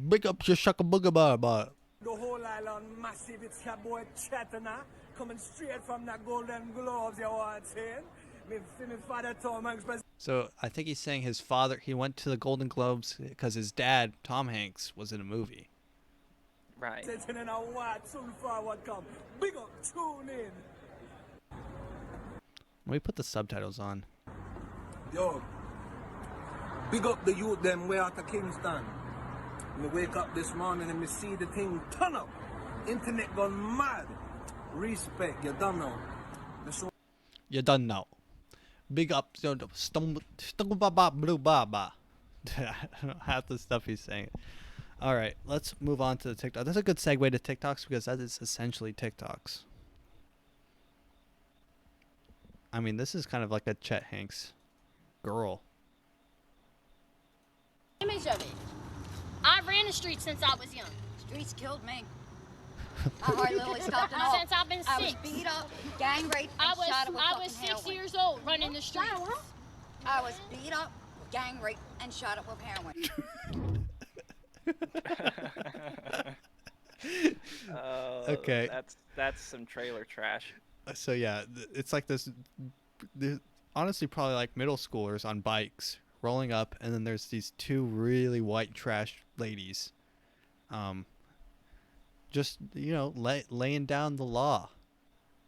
Speaker 1: Big up your shaka booga bar.
Speaker 4: The whole island massive. It's your boy Chatana coming straight from the Golden Globes. You want saying? Me father Tom Hanks.
Speaker 1: So I think he's saying his father, he went to the Golden Globes because his dad, Tom Hanks, was in a movie.
Speaker 2: Right.
Speaker 4: Sitting in a white soon forward come. Big up, tune in.
Speaker 1: Let me put the subtitles on.
Speaker 4: Yo, big up the youth them way out of Kingston. Me wake up this morning and me see the thing turn up. Internet gone mad. Respect, you don't know.
Speaker 1: You done know. Big up, blue baba. Half the stuff he's saying. All right, let's move on to the TikTok. That's a good segue to TikToks because that is essentially TikToks. I mean, this is kind of like a Chet Hanks girl.
Speaker 6: Image of it. I ran the streets since I was young.
Speaker 7: Streets killed me. I hardly literally stopped at all.
Speaker 6: Since I've been 6.
Speaker 7: I was beat up, gang raped, and shot up with
Speaker 6: I was
Speaker 7: fucking
Speaker 6: 6
Speaker 7: heroin.
Speaker 6: years old running the streets.
Speaker 7: I was beat up, gang raped, and shot up with heroin.
Speaker 1: Okay.
Speaker 2: That's some trailer trash.
Speaker 1: So yeah, it's like this. Honestly, probably like middle schoolers on bikes rolling up, and then there's these two really white trash ladies, just laying down the law.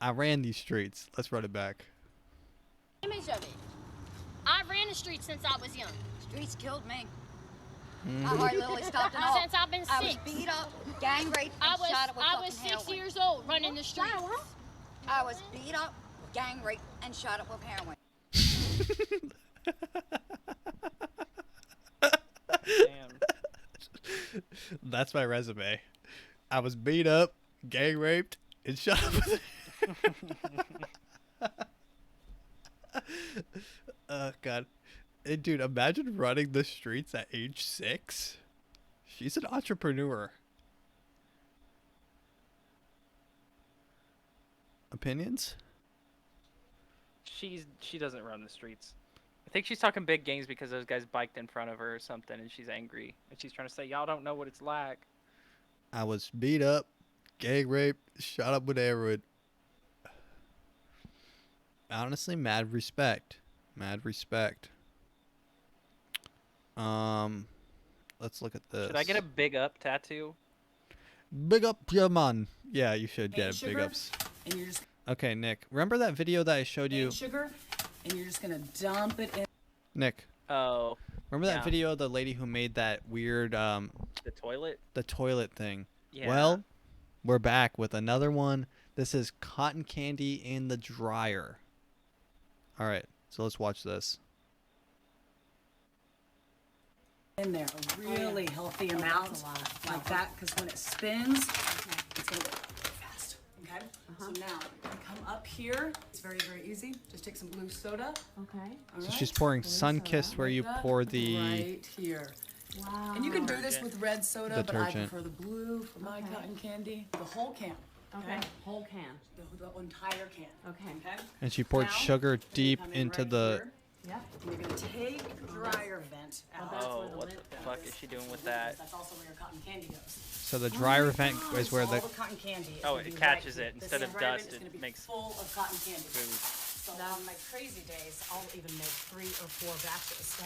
Speaker 1: I ran these streets. Let's run it back.
Speaker 6: Image of it. I ran the streets since I was young.
Speaker 7: Streets killed me. I hardly literally stopped at all.
Speaker 6: Since I've been 6.
Speaker 7: I was beat up, gang raped, and shot up with
Speaker 6: I was
Speaker 7: fucking
Speaker 6: 6
Speaker 7: heroin.
Speaker 6: years old running the streets.
Speaker 7: I was beat up, gang raped, and shot up with heroin.
Speaker 2: Damn.
Speaker 1: That's my resume. I was beat up, gang raped, and shot up. Oh God, hey, dude! Imagine running the streets at age 6. She's an entrepreneur. Opinions?
Speaker 2: She doesn't run the streets. I think she's talking big games because those guys biked in front of her or something, and she's angry, and she's trying to say y'all don't know what it's like.
Speaker 1: I was beat up, gang raped, shot up with heroin. Honestly, mad respect. Mad respect. Let's look at this.
Speaker 2: Should I get a big up tattoo?
Speaker 1: Big up your man. Yeah, you should get
Speaker 8: Sugar,
Speaker 1: big ups.
Speaker 8: and you're just
Speaker 1: Okay, Nick. Remember that video that I showed you?
Speaker 8: sugar, and you're just gonna dump it in.
Speaker 1: Nick,
Speaker 2: Oh,
Speaker 1: remember that
Speaker 2: Yeah.
Speaker 1: video of the lady who made that weird
Speaker 2: the toilet?
Speaker 1: the toilet thing?
Speaker 2: Yeah.
Speaker 1: Well, we're back with another one. This is cotton candy in the dryer. All right, so let's watch this.
Speaker 8: In there, a really healthy amount, like that, because when it spins, it's gonna go fast. Okay. So now you come up here. It's very, very easy. Just take some blue soda.
Speaker 9: Okay.
Speaker 8: All
Speaker 1: So
Speaker 8: right?
Speaker 1: she's pouring Sunkist where you
Speaker 8: Like that,
Speaker 1: pour the
Speaker 8: right here.
Speaker 9: Wow.
Speaker 8: And you can do this with red soda, but I
Speaker 1: Detergent.
Speaker 8: prefer the blue for my
Speaker 9: Okay.
Speaker 8: cotton candy. The whole can.
Speaker 9: Okay. Whole can.
Speaker 8: The entire can.
Speaker 9: Okay.
Speaker 8: Okay.
Speaker 1: and she poured
Speaker 8: Now,
Speaker 1: sugar
Speaker 8: you're gonna
Speaker 1: deep
Speaker 8: come in
Speaker 1: into
Speaker 8: right
Speaker 1: the
Speaker 8: here,
Speaker 9: Yep.
Speaker 8: and you're gonna take the dryer vent out.
Speaker 9: That's
Speaker 2: Oh,
Speaker 9: where the
Speaker 2: what
Speaker 9: lid
Speaker 2: the
Speaker 9: goes.
Speaker 2: fuck is she doing with that?
Speaker 8: That's also where your cotton candy goes.
Speaker 1: so the dryer vent is where
Speaker 8: all
Speaker 1: the
Speaker 8: the cotton candy. is
Speaker 2: Oh,
Speaker 8: gonna
Speaker 2: it
Speaker 8: be
Speaker 2: catches
Speaker 8: right
Speaker 2: it.
Speaker 8: here.
Speaker 2: Instead
Speaker 8: This
Speaker 2: of
Speaker 8: dryer
Speaker 2: dust,
Speaker 8: vent is
Speaker 2: it
Speaker 8: gonna be
Speaker 2: makes
Speaker 8: full of cotton candy.
Speaker 2: food.
Speaker 8: So on my crazy days, I'll even make 3 or 4 batches.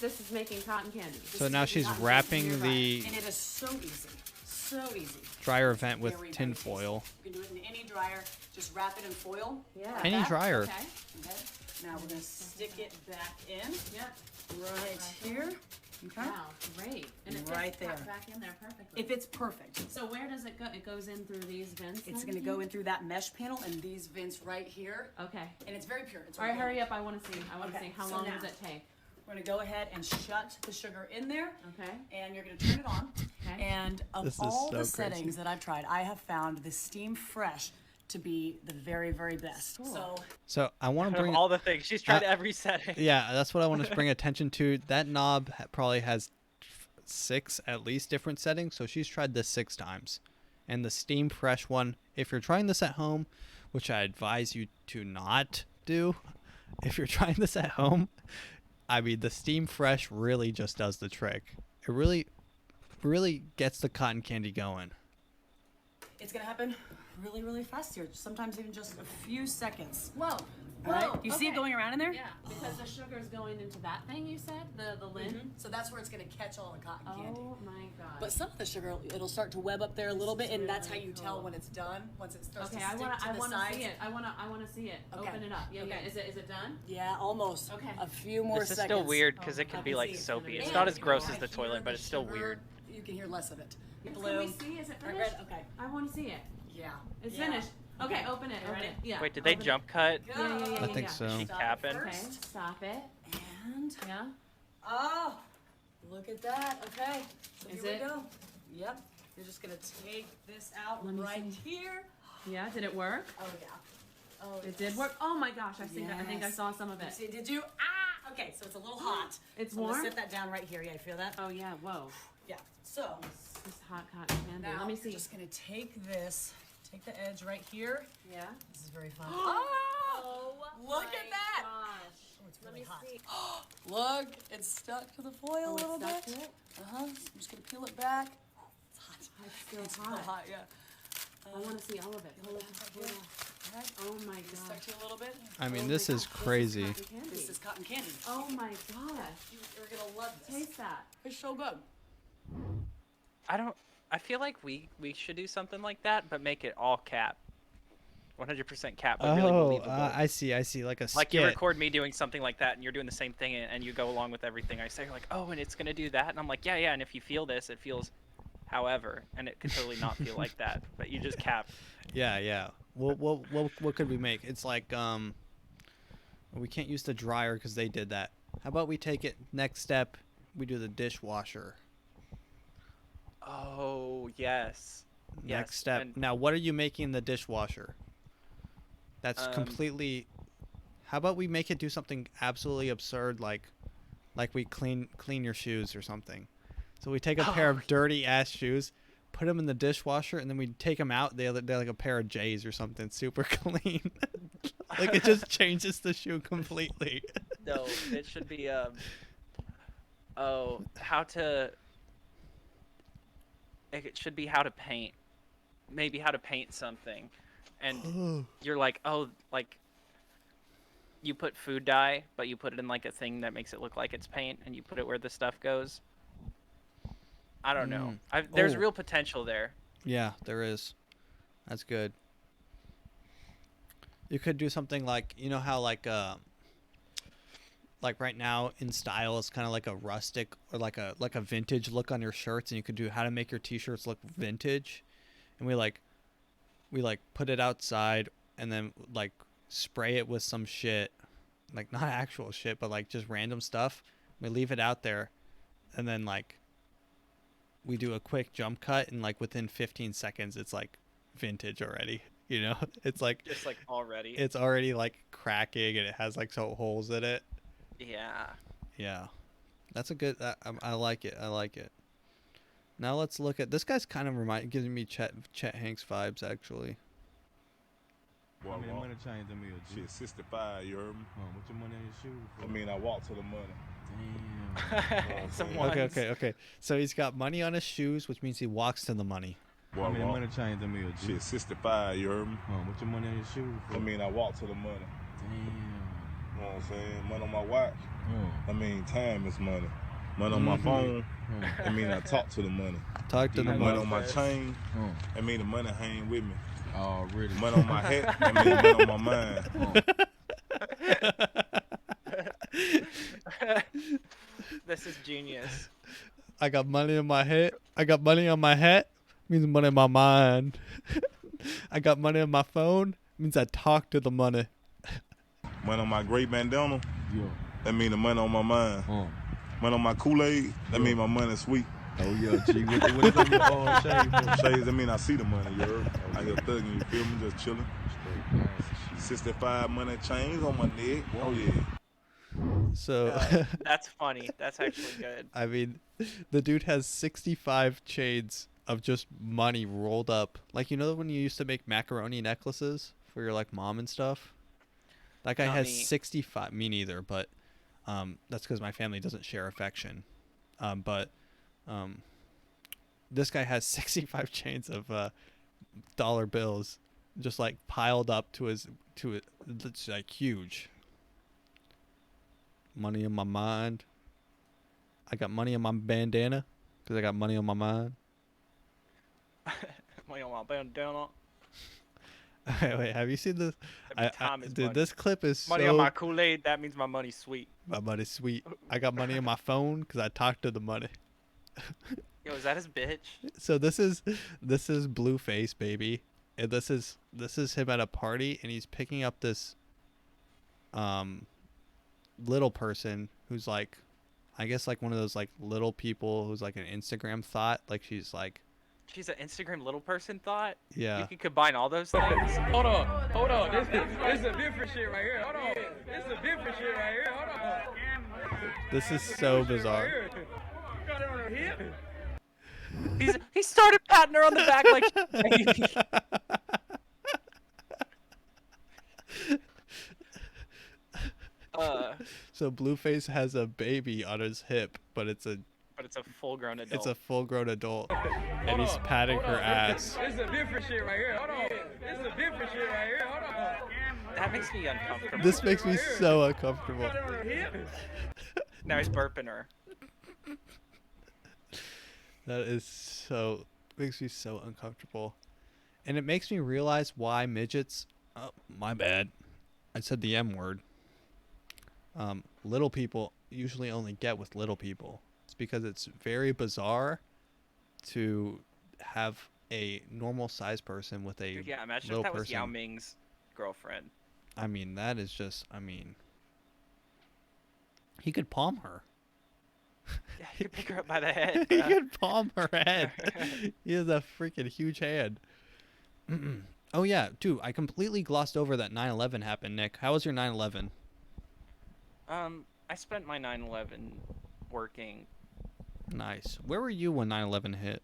Speaker 9: This is making cotton candy.
Speaker 1: so now she's wrapping the
Speaker 8: And it is so easy, so easy.
Speaker 1: dryer vent with
Speaker 8: Very, very
Speaker 1: tin
Speaker 8: tasty.
Speaker 1: foil.
Speaker 8: You can do it in any dryer. Just wrap it in foil.
Speaker 9: Yeah.
Speaker 1: Any dryer.
Speaker 9: Okay.
Speaker 8: Okay. Now we're gonna stick it back in
Speaker 9: Yep.
Speaker 8: right here. Okay.
Speaker 9: Wow. Great. And it
Speaker 8: Right
Speaker 9: fits
Speaker 8: there.
Speaker 9: back in there perfectly.
Speaker 8: If it's perfect.
Speaker 9: So where does it go? It goes in through these vents.
Speaker 8: It's
Speaker 9: then?
Speaker 8: gonna go in through that mesh panel and these vents right here.
Speaker 9: Okay.
Speaker 8: And it's very pure. It's
Speaker 9: All right.
Speaker 8: organic.
Speaker 9: Hurry up. I want to see. I want to
Speaker 8: Okay,
Speaker 9: see. How
Speaker 8: so
Speaker 9: long
Speaker 8: now-
Speaker 9: does it take?
Speaker 8: We're gonna go ahead and shut the sugar in there.
Speaker 9: Okay.
Speaker 8: And you're gonna turn it on.
Speaker 9: Okay.
Speaker 8: And of
Speaker 1: This is
Speaker 8: all
Speaker 1: so
Speaker 8: the
Speaker 1: crazy.
Speaker 8: settings that I've tried, I have found the Steam Fresh to be the very, very best. So
Speaker 1: So I want to
Speaker 2: Out of
Speaker 1: bring
Speaker 2: all the things, she's tried every setting.
Speaker 1: yeah, that's what I want to bring attention to. That knob probably has 6 at least different settings, so she's tried this 6 times. And the Steam Fresh one, if you're trying this at home, which I advise you to not do if you're trying this at home. I mean, the steam fresh really just does the trick. It really gets the cotton candy going.
Speaker 8: It's gonna happen really, really fast here. Sometimes even just a few seconds.
Speaker 9: Whoa.
Speaker 8: All right?
Speaker 9: Whoa,
Speaker 8: You see it
Speaker 9: okay.
Speaker 8: going around in there?
Speaker 9: Yeah, because the sugar's going into that thing you said, the lid.
Speaker 8: So that's where it's gonna catch all the cotton candy.
Speaker 9: Oh my god.
Speaker 8: But some of the sugar, it'll start to web up there a little bit, and that's how you tell when it's done. Once it starts
Speaker 9: Okay,
Speaker 8: to stick to
Speaker 9: I
Speaker 8: the
Speaker 9: wanna
Speaker 8: sides.
Speaker 9: see it. I wanna see it.
Speaker 8: Okay.
Speaker 9: Open it up. Yeah,
Speaker 8: Okay.
Speaker 9: yeah. Is it done?
Speaker 8: Yeah, almost.
Speaker 9: Okay.
Speaker 8: A few more
Speaker 2: This is
Speaker 8: seconds.
Speaker 2: still weird because it
Speaker 8: I
Speaker 2: could be
Speaker 8: can
Speaker 2: like
Speaker 8: see it.
Speaker 2: soapy. It's
Speaker 8: And
Speaker 2: not as gross
Speaker 8: I
Speaker 2: as the
Speaker 8: hear
Speaker 2: toilet, but
Speaker 8: the
Speaker 2: it's still
Speaker 8: sugar.
Speaker 2: weird.
Speaker 8: You can hear less of it.
Speaker 9: Can
Speaker 8: Blue.
Speaker 9: we see? Is it
Speaker 8: Red,
Speaker 9: finished?
Speaker 8: okay.
Speaker 9: I wanna see it.
Speaker 8: Yeah.
Speaker 9: It's
Speaker 8: Yeah.
Speaker 9: finished. Okay,
Speaker 8: Okay.
Speaker 9: open it.
Speaker 8: You
Speaker 9: Open
Speaker 8: ready?
Speaker 9: it. Yeah.
Speaker 2: Wait, did they
Speaker 9: open it.
Speaker 2: jump cut?
Speaker 9: Yeah, yeah, yeah,
Speaker 1: I
Speaker 9: yeah,
Speaker 1: think
Speaker 9: yeah.
Speaker 1: so.
Speaker 2: Keep
Speaker 8: Stop
Speaker 2: capping.
Speaker 9: Okay,
Speaker 8: first.
Speaker 9: stop it.
Speaker 8: And
Speaker 9: Yeah.
Speaker 8: oh, look at that. Okay. So
Speaker 9: Is
Speaker 8: here
Speaker 9: it?
Speaker 8: we go. Yep. You're just gonna take this out
Speaker 9: Let me
Speaker 8: right
Speaker 9: see.
Speaker 8: here.
Speaker 9: Yeah. Did it work?
Speaker 8: Oh yeah. Oh,
Speaker 9: It did work. Oh my gosh! I think I think I
Speaker 8: Yes.
Speaker 9: saw some of it.
Speaker 8: See, did you? Ah. Okay. So it's a little hot.
Speaker 9: It's
Speaker 8: So I'm gonna
Speaker 9: warm?
Speaker 8: set that down right here. Yeah, you feel that?
Speaker 9: Oh yeah. Whoa.
Speaker 8: Yeah. So
Speaker 9: This is hot cotton candy.
Speaker 8: now
Speaker 9: Let me
Speaker 8: you're
Speaker 9: see.
Speaker 8: just gonna take this. Take the edge right here.
Speaker 9: Yeah.
Speaker 8: This is very fun.
Speaker 9: Oh,
Speaker 8: look
Speaker 9: my
Speaker 8: at that.
Speaker 9: Gosh.
Speaker 8: Oh, it's
Speaker 9: Let
Speaker 8: really
Speaker 9: me
Speaker 8: hot.
Speaker 9: see.
Speaker 8: Look, it's stuck to the foil
Speaker 9: Oh,
Speaker 8: a
Speaker 9: it's
Speaker 8: little
Speaker 9: stuck
Speaker 8: bit.
Speaker 9: to it?
Speaker 8: I'm just gonna peel it back. It's hot.
Speaker 9: It's still
Speaker 8: It's
Speaker 9: hot.
Speaker 8: real hot, yeah.
Speaker 9: I want to see all of it.
Speaker 8: Hold it
Speaker 9: Yeah.
Speaker 8: right here. Alright.
Speaker 9: Oh my
Speaker 8: It's
Speaker 9: gosh.
Speaker 8: stuck to you a little bit.
Speaker 1: I mean,
Speaker 9: Oh
Speaker 1: this
Speaker 9: my
Speaker 1: is
Speaker 9: gosh,
Speaker 1: crazy.
Speaker 9: This is cotton candy.
Speaker 8: This is cotton candy.
Speaker 9: Oh my gosh.
Speaker 8: You're gonna love this.
Speaker 9: Taste that.
Speaker 8: It's so good.
Speaker 2: I feel like we should do something like that, but make it all cap. 100% cap, but really
Speaker 1: Oh,
Speaker 2: believable.
Speaker 1: I see. Like a
Speaker 2: Like
Speaker 1: skit.
Speaker 2: you record me doing something like that, and you're doing the same thing, and you go along with everything I say. You're like, oh, and it's gonna do that, and I'm like, yeah, and if you feel this, it feels, however, and it could totally not feel like that, but you just cap.
Speaker 1: Yeah. What could we make? It's like we can't use the dryer because they did that. How about we take it next step? We do the dishwasher.
Speaker 2: Oh yes.
Speaker 1: Next
Speaker 2: Yes,
Speaker 1: step.
Speaker 2: and-
Speaker 1: Now, what are you making in the dishwasher? That's completely. How about we make it do something absolutely absurd, like we clean your shoes or something. So we take a pair of dirty ass shoes, put them in the dishwasher, and then we take them out. They're like a pair of J's or something, super clean. Like it just changes the shoe completely.
Speaker 2: No, it should be it should be how to paint. Maybe how to paint something. And you're like, oh, like you put food dye, but you put it in like a thing that makes it look like it's paint, and you put it where the stuff goes. I don't know. There's
Speaker 1: Oh.
Speaker 2: real potential there.
Speaker 1: Yeah, there is. That's good. You could do something like, you know how like right now in style it's kind of like a rustic or like a vintage look on your shirts, and you could do how to make your t-shirts look vintage, and we put it outside and then like spray it with some shit, like not actual shit but like just random stuff. We leave it out there, and then like we do a quick jump cut, and like within 15 seconds it's like vintage already, you know. It's like
Speaker 2: Just like already.
Speaker 1: it's already like cracking, and it has like so holes in it.
Speaker 2: Yeah.
Speaker 1: That's a good I like it. Now let's look at this guy's kind of giving me Chet Hanks vibes actually.
Speaker 10: How many money change them is?
Speaker 11: Shit, 65, you heard me?
Speaker 10: What's your money on your shoes?
Speaker 11: I mean, I walk to the money.
Speaker 10: Damn.
Speaker 2: Some
Speaker 1: Okay. So he's got money on his shoes, which means he walks to the money.
Speaker 10: How many money change them is?
Speaker 11: Shit, 65, you heard me?
Speaker 10: What's your money on your shoes?
Speaker 11: I mean, I walk to the money.
Speaker 10: Damn.
Speaker 11: You know what I'm saying? Money on my watch. I mean, time is money. Money on my phone. I mean, I talk to the money.
Speaker 1: Talk to the
Speaker 11: money.
Speaker 1: money.
Speaker 11: On my chain. I mean, the money hang with me.
Speaker 10: Oh, really?
Speaker 11: Money on my head. I mean, money on my mind.
Speaker 2: This is genius.
Speaker 1: I got money in my head. I got money on my head. Means money in my mind. I got money on my phone. Means I talk to the money.
Speaker 11: Money on my great bandana.
Speaker 10: Yeah.
Speaker 11: That mean the money on my mind. Money on my Kool-Aid. That mean my money sweet.
Speaker 10: Oh yeah, G. What is on your shades?
Speaker 11: Shades, that mean I see the money, you heard? I hear thugging, you feel me? Just chilling. 65 money chains on my neck. Oh yeah.
Speaker 1: So
Speaker 2: That's funny. That's actually good.
Speaker 1: I mean, the dude has 65 chains of just money rolled up. Like, you know when you used to make macaroni necklaces for your like mom and stuff. That guy
Speaker 2: Not
Speaker 1: has
Speaker 2: me.
Speaker 1: 65. Me neither, but that's because my family doesn't share affection. But this guy has 65 chains of dollar bills, just like piled up to it. It's like huge. Money in my mind. I got money in my bandana because I got money on my mind.
Speaker 2: Money on my bandana.
Speaker 1: Wait, have you seen this?
Speaker 2: Time is
Speaker 1: Dude,
Speaker 2: money.
Speaker 1: this clip is
Speaker 2: Money
Speaker 1: so...
Speaker 2: on my Kool-Aid, that means my money's sweet.
Speaker 1: My money's sweet. I got money on my phone because I talked to the money.
Speaker 2: Yo, is that his bitch?
Speaker 1: So this is Blueface, baby, and this is him at a party, and he's picking up this little person who's like, I guess like one of those like little people who's like an Instagram thought, like she's like,
Speaker 2: She's an Instagram little person thought?
Speaker 1: Yeah.
Speaker 2: You can combine all those things?
Speaker 12: Hold on. This is a different shit right here. Hold on. This is a different shit right here. Hold on.
Speaker 1: this is so bizarre.
Speaker 12: Got it on her hip.
Speaker 2: He started patting her on the back like.
Speaker 1: So Blueface has a baby on his hip, but it's a
Speaker 2: full-grown adult.
Speaker 1: It's a full-grown adult, and he's patting her ass.
Speaker 12: This is a different shit right here. Hold on. This is a different shit right here. Hold on.
Speaker 2: That makes me uncomfortable.
Speaker 1: This makes me so uncomfortable.
Speaker 12: Got it on her hip.
Speaker 2: Now he's burping her.
Speaker 1: That is so makes me so uncomfortable, and it makes me realize why midgets. Oh, my bad. I said the M word. Little people usually only get with little people. It's because it's very bizarre to have a normal sized person with a
Speaker 2: Dude, yeah, imagine
Speaker 1: little
Speaker 2: if that was
Speaker 1: person.
Speaker 2: Yao Ming's girlfriend.
Speaker 1: I mean, that is just. I mean, he could palm her.
Speaker 2: Yeah, you could pick her up by the head.
Speaker 1: He
Speaker 2: bruh.
Speaker 1: could palm her head. He has a freaking huge hand. Oh yeah, dude, I completely glossed over that 9/11 happened, Nick. How was your 9/11?
Speaker 2: I spent my 9/11 working.
Speaker 1: Nice. Where were you when 9/11 hit?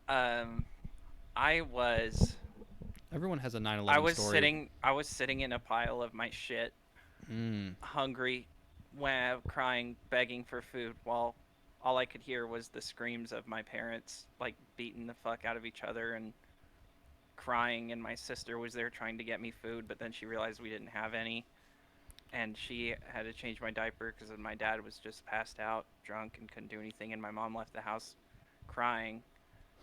Speaker 2: I was.
Speaker 1: Everyone has a 9/11 story.
Speaker 2: I was sitting in a pile of my shit, hungry, crying, begging for food, while all I could hear was the screams of my parents, like beating the fuck out of each other and crying. And my sister was there trying to get me food, but then she realized we didn't have any, and she had to change my diaper because my dad was just passed out, drunk, and couldn't do anything. And my mom left the house crying,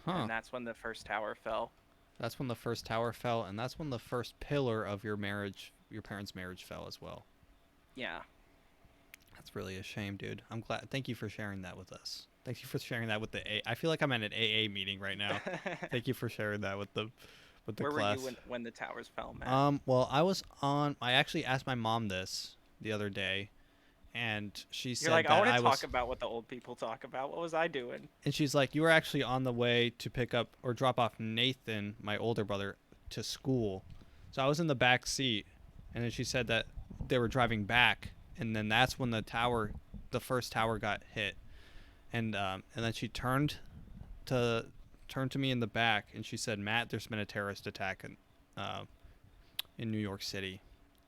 Speaker 2: and that's when the first tower fell.
Speaker 1: That's when the first tower fell, and that's when the first pillar of your marriage, your parents' marriage, fell as well.
Speaker 2: Yeah.
Speaker 1: That's really a shame, dude. I'm glad. Thank you for sharing that with us. Thank you for sharing that with the A. I feel like I'm at an AA meeting right now. Thank you for sharing that with the
Speaker 2: Where
Speaker 1: class.
Speaker 2: were you when the towers fell, man?
Speaker 1: Well, I actually asked my mom this the other day, and she said
Speaker 2: You're like,
Speaker 1: that
Speaker 2: I want
Speaker 1: I
Speaker 2: to
Speaker 1: was,
Speaker 2: talk about what the old people talk about. What was I doing?
Speaker 1: and she's like, you were actually on the way to pick up or drop off Nathan, my older brother, to school. So I was in the back seat, and then she said that they were driving back, and then that's when the first tower got hit, and then she turned to me in the back, and she said, Matt, there's been a terrorist attack in New York City.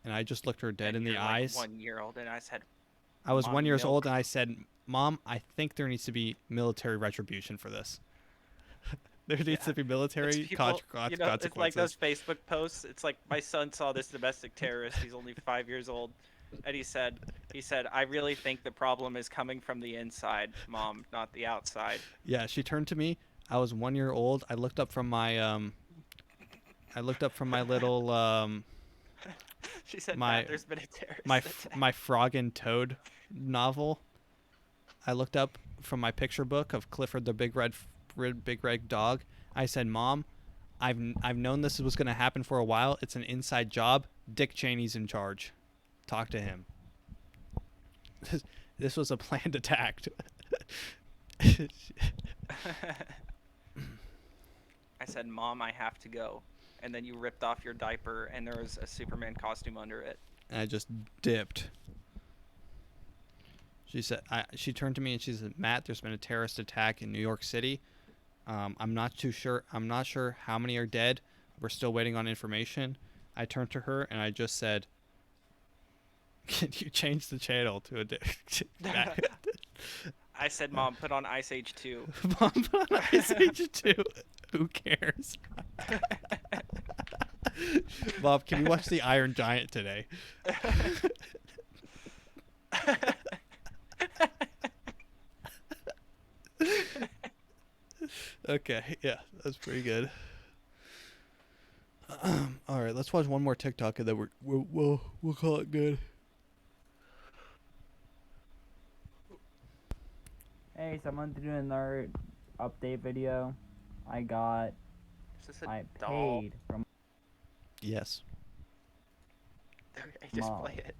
Speaker 1: And I just looked her dead in the
Speaker 2: You're
Speaker 1: eyes.
Speaker 2: like 1 year old, and I said,
Speaker 1: I was
Speaker 2: Mom,
Speaker 1: 1 year
Speaker 2: milk.
Speaker 1: old, and I said, Mom, I think there needs to be military retribution for this. There needs to be military
Speaker 2: It's people,
Speaker 1: consequences.
Speaker 2: It's like those Facebook posts. It's like, my son saw this domestic terrorist. He's only 5 years old, and he said, I really think the problem is coming from the inside, Mom, not the outside.
Speaker 1: Yeah, she turned to me. I was 1 year old. I looked up from my little
Speaker 2: She said, Matt, there's been a terrorist attack.
Speaker 1: my Frog and Toad novel. I looked up from my picture book of Clifford the Big Red Dog. I said, Mom, I've known this was going to happen for a while. It's an inside job. Dick Cheney's in charge. Talk to him. This was a planned attack.
Speaker 2: I said, Mom, I have to go. And then you ripped off your diaper, and there was a Superman costume under it.
Speaker 1: And I just dipped. She said, she turned to me and she said, Matt, there's been a terrorist attack in New York City. I'm not too sure. I'm not sure how many are dead. We're still waiting on information. I turned to her and I just said, "Can you change the channel to a
Speaker 2: I said, Mom, put on Ice Age 2.
Speaker 1: Mom, put on Ice Age 2. Who cares? Mom, can we watch the Iron Giant today? Okay, yeah, that's pretty good. All right, let's watch one more TikTok and then we'll call it good.
Speaker 13: Hey, someone doing another update video. I got.
Speaker 2: Is this a
Speaker 13: I
Speaker 2: doll?
Speaker 13: paid from.
Speaker 1: Yes.
Speaker 2: Okay, just play it.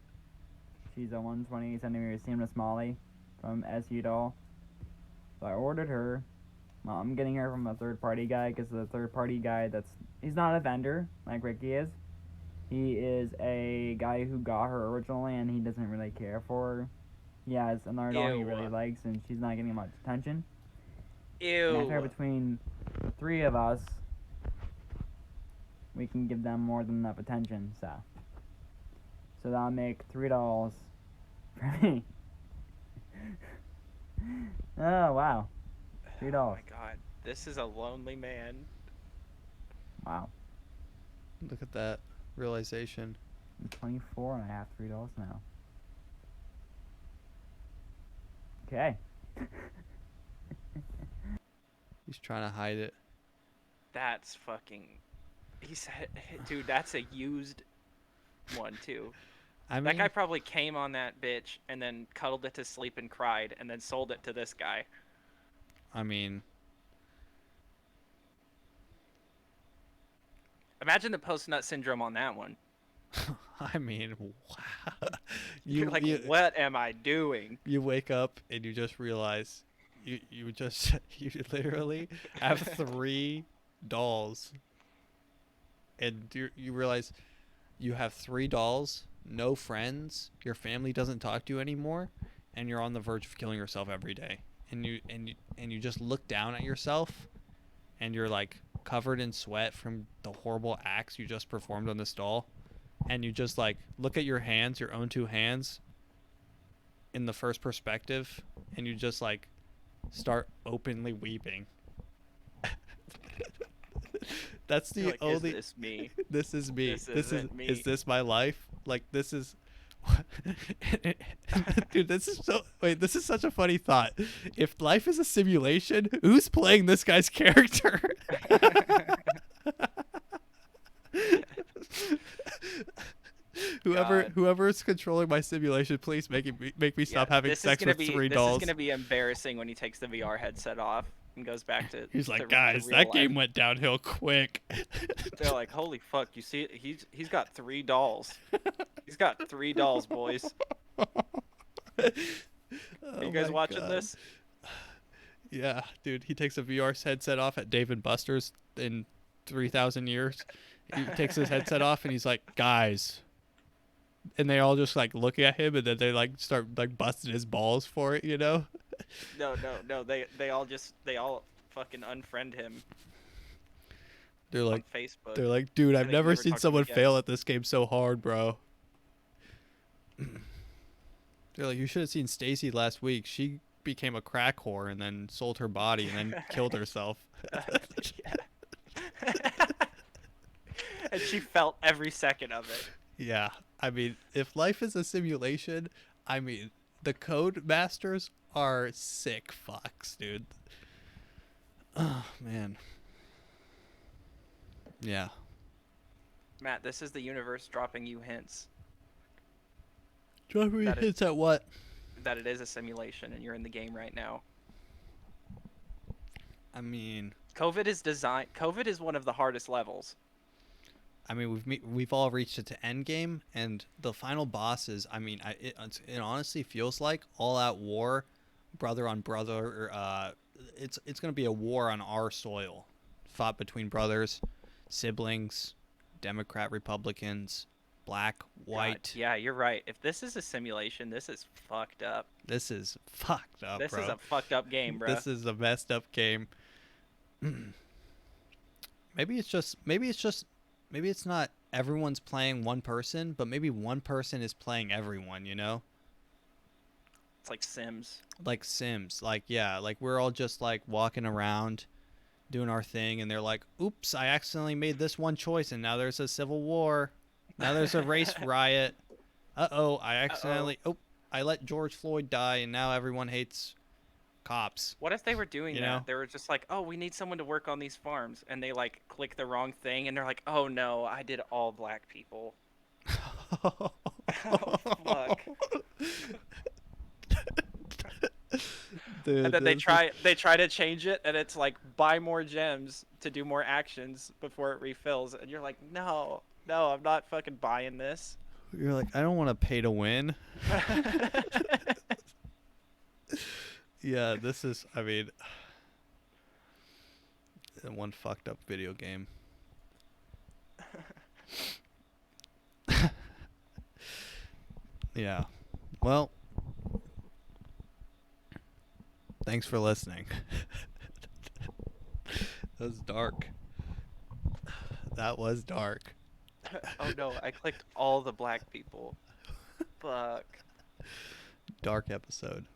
Speaker 13: She's a 120 centimeter seamless Molly from SU Doll. So I ordered her. Well, I'm getting her from a third party guy because the third party guy he's not a vendor like Ricky is. He is a guy who got her originally and he doesn't really care for her. He has another doll he really likes and she's not getting much attention.
Speaker 2: Ew.
Speaker 13: And I figure between the three of us, we can give them more than enough attention, so that'll make $3 for me. Oh, wow. $3.
Speaker 2: Oh my god. This is a lonely man.
Speaker 13: Wow.
Speaker 1: Look at that realization.
Speaker 13: I'm 24 and I have $3 now. Okay.
Speaker 1: He's trying to hide it.
Speaker 2: That's fucking... He said, dude, that's a used one, too.
Speaker 1: I mean,
Speaker 2: that guy probably came on that bitch and then cuddled it to sleep and cried and then sold it to this guy.
Speaker 1: I mean...
Speaker 2: Imagine the post-nut syndrome on that one.
Speaker 1: I mean, wow.
Speaker 2: You're like, what am I doing?
Speaker 1: You wake up and you just realize you literally have 3 dolls. And you realize you have 3 dolls, no friends, your family doesn't talk to you anymore, and you're on the verge of killing yourself every day. And you just look down at yourself and you're like covered in sweat from the horrible acts you just performed on this doll. And you just like look at your hands, your own 2 hands in the first perspective, and you just like start openly weeping. That's the
Speaker 2: like,
Speaker 1: only.
Speaker 2: Is this me?
Speaker 1: This is me.
Speaker 2: This isn't me.
Speaker 1: Is this my life? Like this is. Dude, this is so. Wait, this is such a funny thought. If life is a simulation, who's playing this guy's character? Whoever is controlling my simulation, please make me stop having sex with 3 dolls.
Speaker 2: This is gonna be embarrassing when he takes the VR headset off and goes back to.
Speaker 1: He's like,
Speaker 2: to
Speaker 1: guys, that game went downhill quick.
Speaker 2: They're like, holy fuck! You see, he's got 3 dolls. He's got 3 dolls, boys. Are you guys watching this?
Speaker 1: Yeah, dude. He takes a VR headset off at Dave & Buster's in 3,000 years. He takes his headset off and he's like, guys. And they all just like look at him and then they like start like busting his balls for it, you know?
Speaker 2: No. They all fucking unfriend him.
Speaker 1: They're like,
Speaker 2: on Facebook.
Speaker 1: They're like, dude, I've never seen
Speaker 2: talk to
Speaker 1: someone
Speaker 2: him again.
Speaker 1: fail at this game so hard, bro. They're like, you should have seen Stacy last week. She became a crack whore and then sold her body and then killed herself.
Speaker 2: And she felt every second of it.
Speaker 1: Yeah, I mean, if life is a simulation, I mean, the code masters are sick fucks, dude. Oh, man. Yeah.
Speaker 2: Matt, this is the universe dropping you hints.
Speaker 1: Drop me hints at what?
Speaker 2: That it is a simulation and you're in the game right now.
Speaker 1: I mean...
Speaker 2: COVID is one of the hardest levels.
Speaker 1: I mean, we've all reached it to endgame, and the final bosses. I mean, it honestly feels like all-out war, brother on brother. It's gonna be a war on our soil, fought between brothers, siblings, Democrat, Republicans, black, white.
Speaker 2: God, yeah, you're right. If this is a simulation, this is fucked up.
Speaker 1: This is fucked up,
Speaker 2: This
Speaker 1: bro.
Speaker 2: is a fucked up game, bro.
Speaker 1: This is a messed up game. Maybe it's not everyone's playing one person, but maybe one person is playing everyone, you know?
Speaker 2: It's like Sims.
Speaker 1: Like Sims. Like, yeah, like we're all just like walking around doing our thing, and they're like, oops, I accidentally made this one choice, and now there's a civil war. Now there's a race riot. Uh-oh, I accidentally, I let George Floyd die, and now everyone hates cops.
Speaker 2: What if they were doing
Speaker 1: You
Speaker 2: that?
Speaker 1: know?
Speaker 2: They were just like, oh, we need someone to work on these farms. And they like click the wrong thing and they're like, oh no, I did all black people. Oh, fuck.
Speaker 1: Dude,
Speaker 2: and then they try to change it and it's like buy more gems to do more actions before it refills. And you're like, no, I'm not fucking buying this.
Speaker 1: You're like, I don't want to pay to win. Yeah, this is, I mean, one fucked up video game. Yeah. Well, thanks for listening. That was dark. That was dark.
Speaker 2: Oh no, I clicked all the black people. Fuck.
Speaker 1: Dark episode.